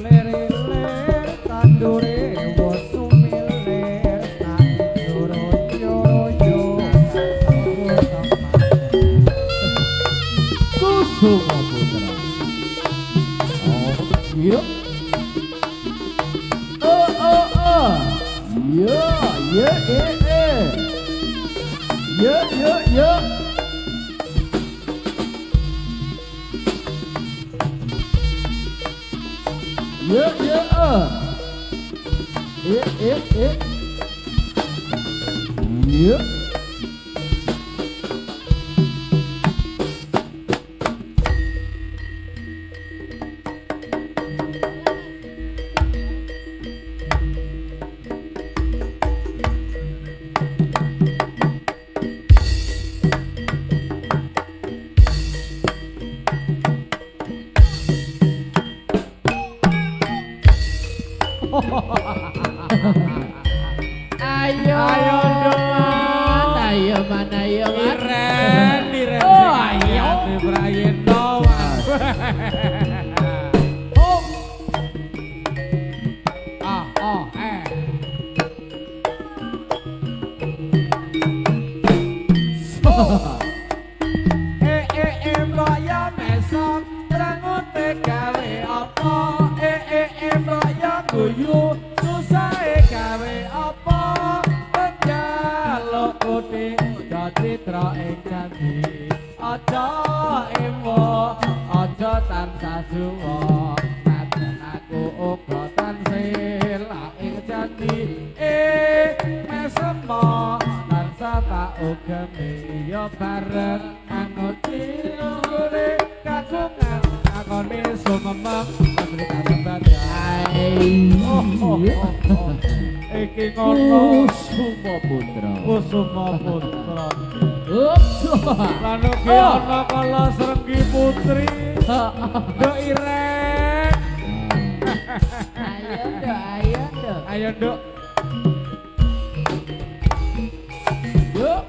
Ler-ler tandure wosu miler, tanging yoro-yoro-yo, Kusuma Putra. Oh, iya. Ya, ya. Ya. Ayo man. Diren Oh, ayo. Prayendo. Mbok yo mesok trengote gawe apa? Mbok yo guyu susahe gawe apa? Penjaluk kuthi aja citra ing janji, aja ewo, aja tansah suwa, najan aku uga tansih ing janji. Mesemo tansah tak ugemi yo bareng anguti nggone kagungan akone sumemeng asli kasembat. Iki ngono Kusuma Putra. Lan ugi ana kala Srenggi Putri. Nduk Ireng. Ayo Nduk. Yuk.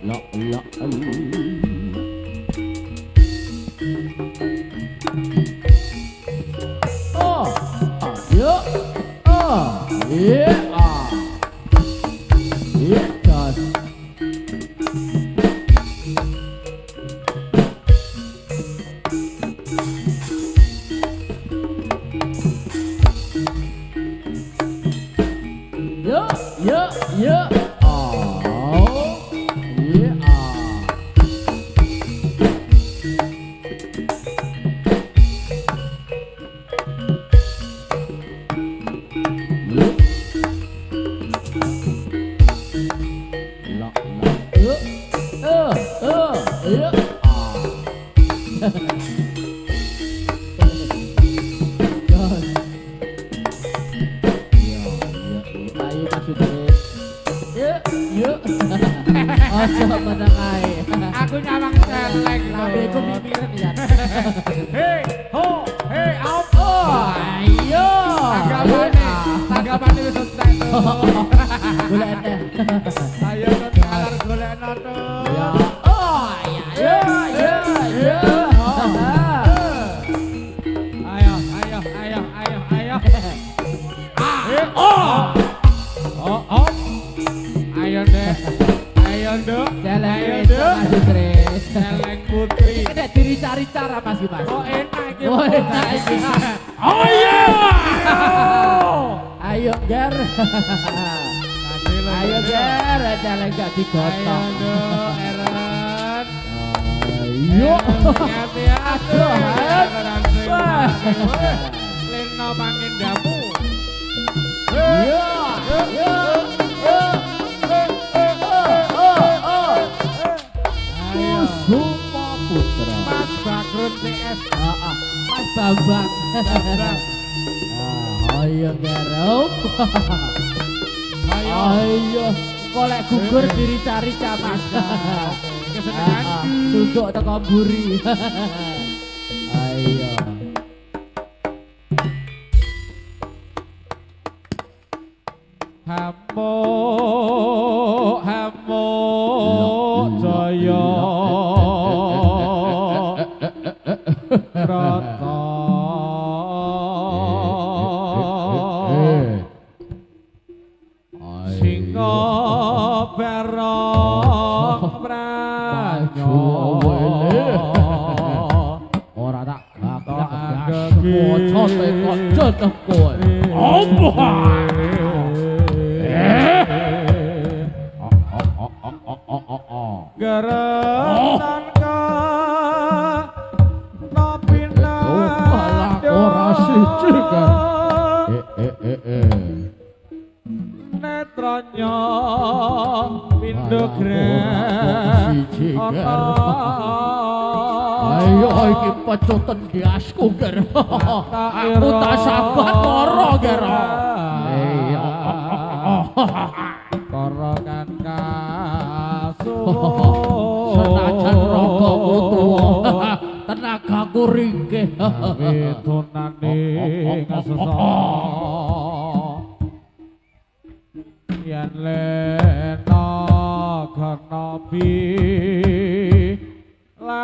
la la oh ayo yeah yeah gas yeah oh yeah Aja meneng ae. Aku nyawang celeng Lambeku mimiren ya. Hei ho hei op Ayo. tanggapane wis entek tuh. Golek eneh. Ayo tuh kalar golekno tuh. Ya. Oh, ya. Ayo. Oh. Ayo deh. Celeng Mas Idris. Celeng putri. Nek diri-cari cara Mas Mas. Oh enak iki. Oh, enak iki. Ayo. Ayo, Ger. Ayo, Ger. Celeng gak digotong. Ayo dong, Eren. Ayo. Hati-hati. Wah. Leno pangindamu. Yo. Kusuma Putra. Mas Bagrun CS. Mas Bambang. Ayo Garop. Ayo. Kolek gugur diri cari camas. Kesenangan. Duduk teko mburi. Ayo. Hamo jaya rata singa berong pranyo ora tak gak bocot kok cocok kowe. Geretan ka nopina balak ora siji kan. Netranya pindho siji, Ger. Ayo iki pecutan diasku Ger. Aku tak sabar loro Ger. Iya. Korokan kasuh Senajan rogoku tuwa tenagaku ringkih. Wedonane ngesesa yen lena kana Ayo ra.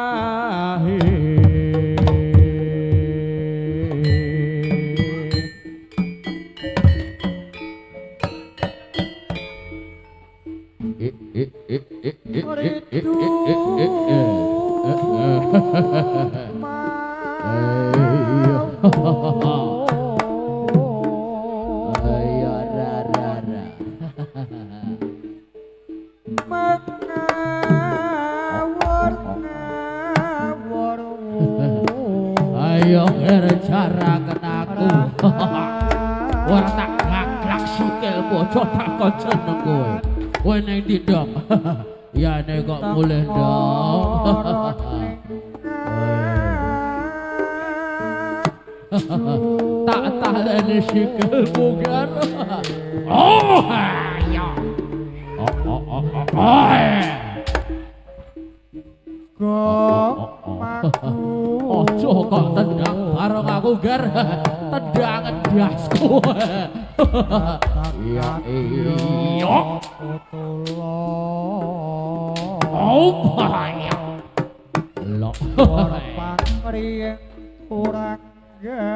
Ayo ngerjaraken aku. Ora tak gaglak sikil bocah tak jeneng kowe. Kowe ning ndi, Dok? Ya nek kok mulih, Dok. Tak taleni sikilmu, Gar. Oh, ayo. Ojo kok tendang bareng aku Gar, tendangan dasku. Iya. Oh, ayo. Lo. pangrieng turangga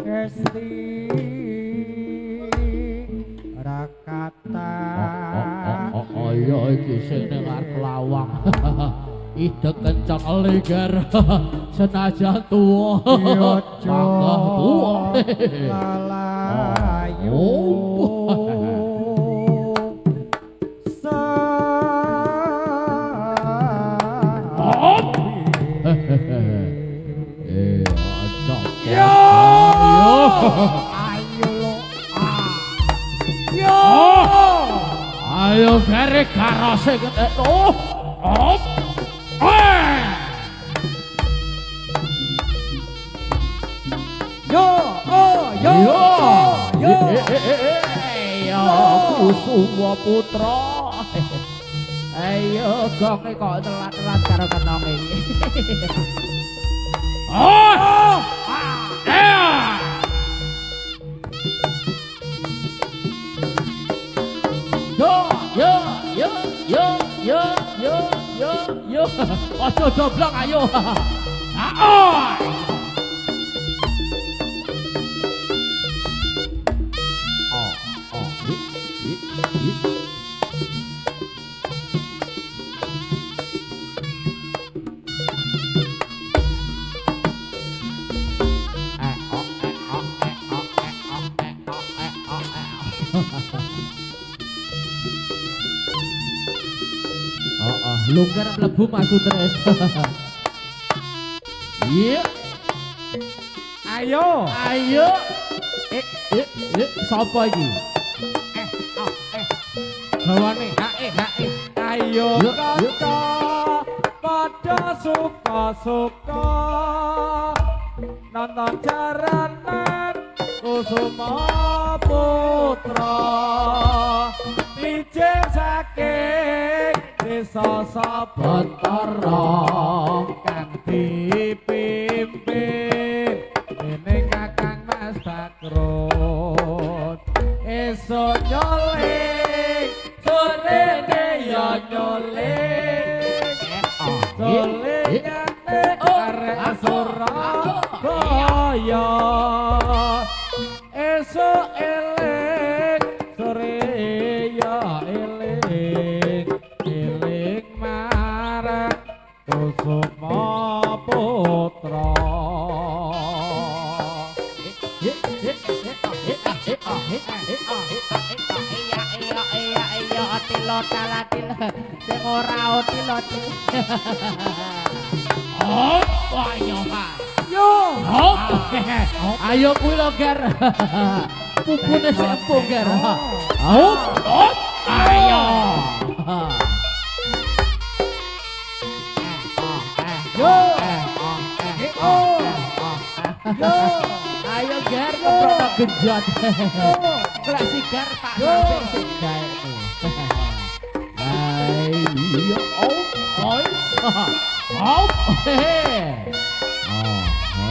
Esti Rakata Ayo iki sing dengar pelawang. Ide kencang leger senajan tuwa. Mangga tuwa. lalayu Ayo gere karose gede. Op. Yo Kusuma Putra. Ayo gonge kok telat-telat karo kenong iki. Yo. Ojo doblok ayo. Lungker mlebu masuk terus. Iya. Ayo. Sapa iki? Jawane ayo kanca padha suka-suka nonton jaranan Kusuma Putra ijin saking desa Sabantara kang dipimpin dening Kakang Mas Bakrut esuk nyoling sorene ya nyoling solingane arek Surabaya esuk eling sore ya eling marang Kusuma Putra. Tilo-talatil sing ora tilo-til. Ayo. Yo. Ayo kuwi lho, Ger. Pupune sik empuk, Ger. Ayo. Ayo Ger, keprok genjot. Klek sigar Pak Mampir sing gawe.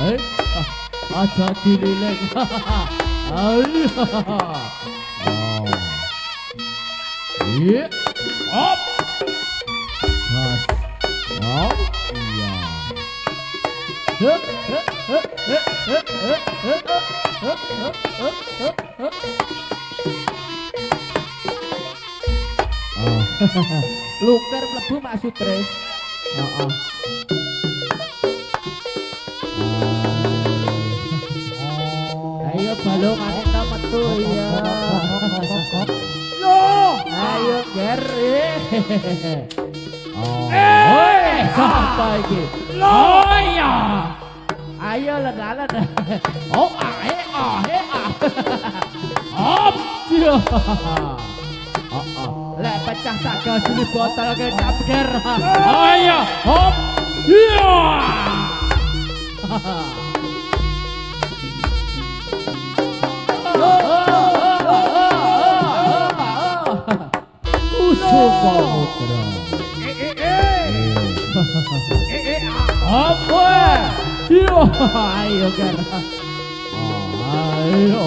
Ayo, aja dililing. Ayo. Iya. Hop. Mas. Hop. Iya. Lungker mlebu Mak Sutres. Heeh. Ayo balongane ta metu ya. Yo, ayo Ger. Sampai iki. Oh iya. Ayo ledalan. Oh, Hop. Lek pecah tak gajuli botol ke tak Ger. Ayo, hop. Iya. Kusuma Putra. Apa? Yo, ayo Ger. Ayo.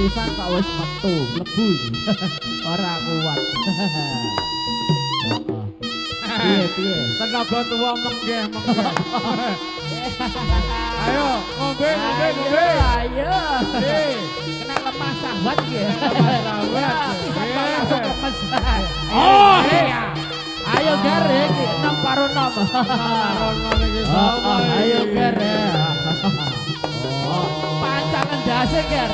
pisan kok wis metu mlebu iki. Ora kuat. Piye? Tenaga tua menggeh. Ayo, ngombe. Ayo. Kena lemah sahabat iki. Pisan kok langsung lemes. Oh, iya. Ayo Ger iki 6 karo 6. Ayo Ger. Pancangan dase Ger.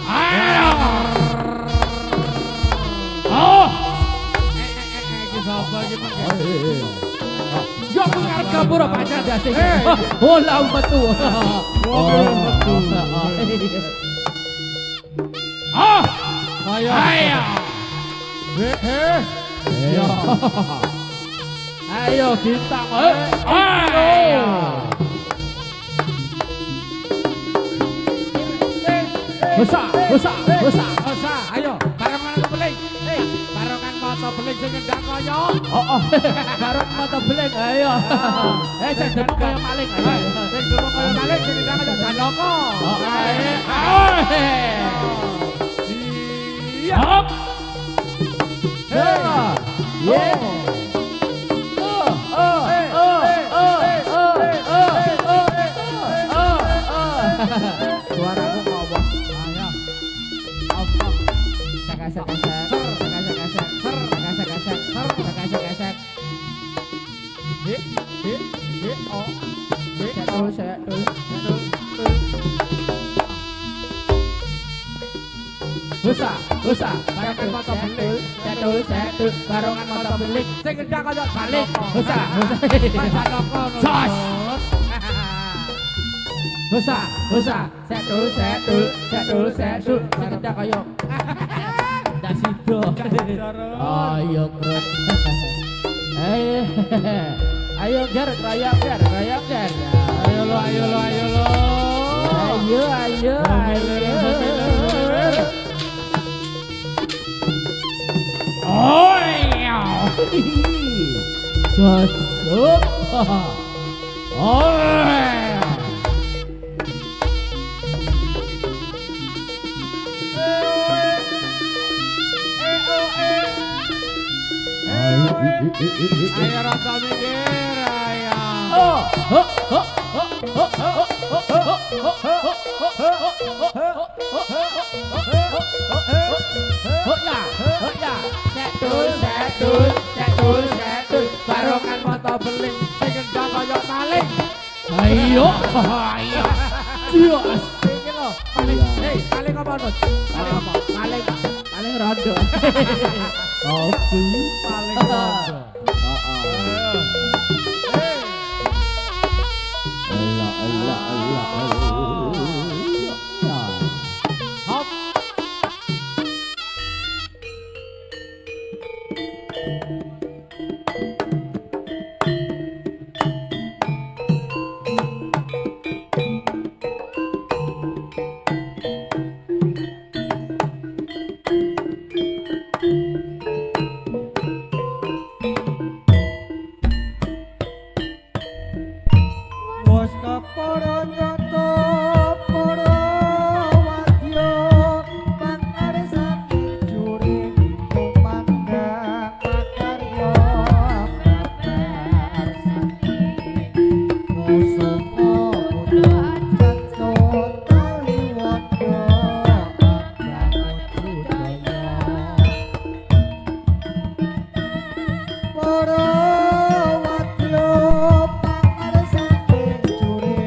Ayo. Oh. Iki sapa iki menggeh? Yo pengar kapura pancangan dase. Oh lah metu. Ah. Ayo. Ayo. Ayo bintang. Ayo. Busa. Ayo, barengan moto beling. Barengan moto beling sing ngendang kaya. Bareng mata beling. Ayo. Sing demok kaya maling. Ayo. Sing demok kaya maling sing ngendang kaya Danoko. Hop. Yeah. Suaraku ngobos. Ayo. Op. Sekasek. Busa, barengan moto belik, cetul, barengan moto belik, sing gendang kaya balik, busa, cetul, sing gendang kaya, ndak sido, ayo krut, ayo Ger, rayap Ger, Ayo lo. ayo. Oh iya. Cocok. Oh iya. Ayo rasa mikir, ayo. Cetul, barongan mata beling, sing gendang kaya maling. Ayo. Cios. Iki lho, maling apa Nus? Maling rondo. Kopi paling rondo. Hop. Bos kaporo nyoto poro wadyo mangare sami juri kumandang makaryo kabar sami kusumo putra caco tali wondo abang budaya poro wadyo mangare sami juri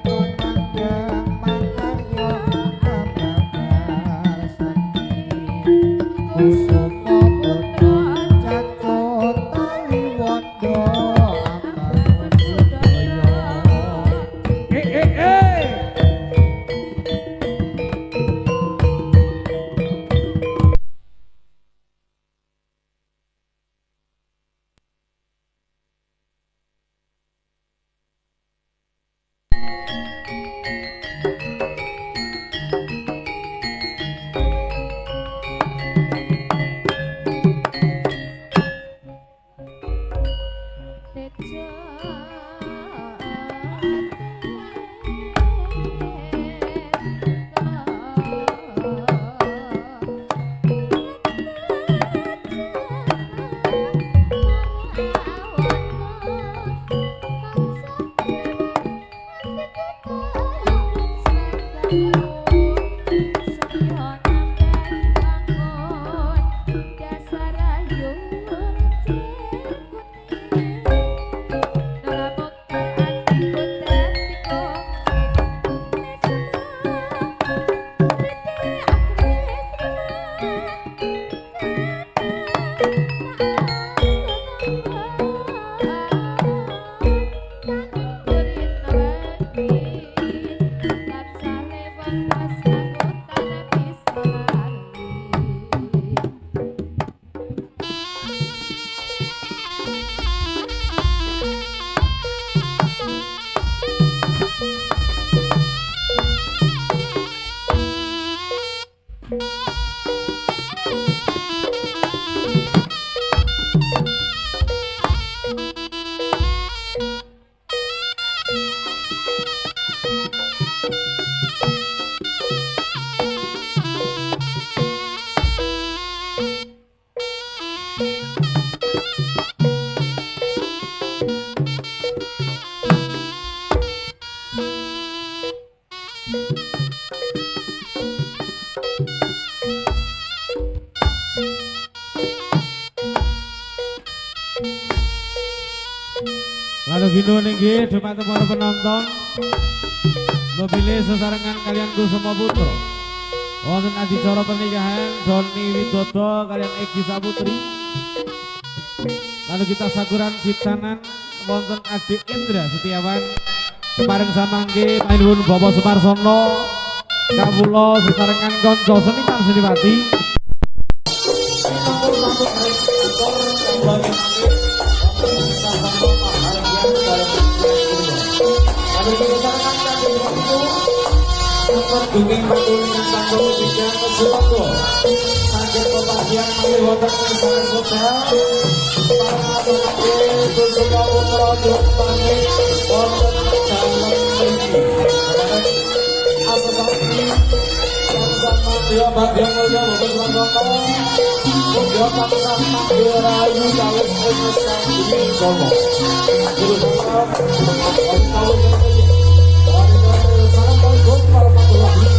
kumandang makaryo kabar sami kusumo putra caco tali wondo abang budaya. Lalu gino niki dumateng para penonton memilih sesarengan kalian Kusuma Putra wonten adicara pernikahan Doni Widodo kalian Egi Saputri. Lalu kita sakuran gitanan wonten Adik Indra Setiawan bareng samangke main Bapak Sumarsono kawula sesarengan kanca seniman seniwati. Duging batul sanggo tiga kesuatu sakit kebahagiaan mari wonten ing sanes hotel para atlet Kusuma Putra Jepang wonten dalam mriki asasati sama dia bagian mulya wonten Pranata Mugia tansah mangke rayu kawis ing sandi kono Guru Salam salam para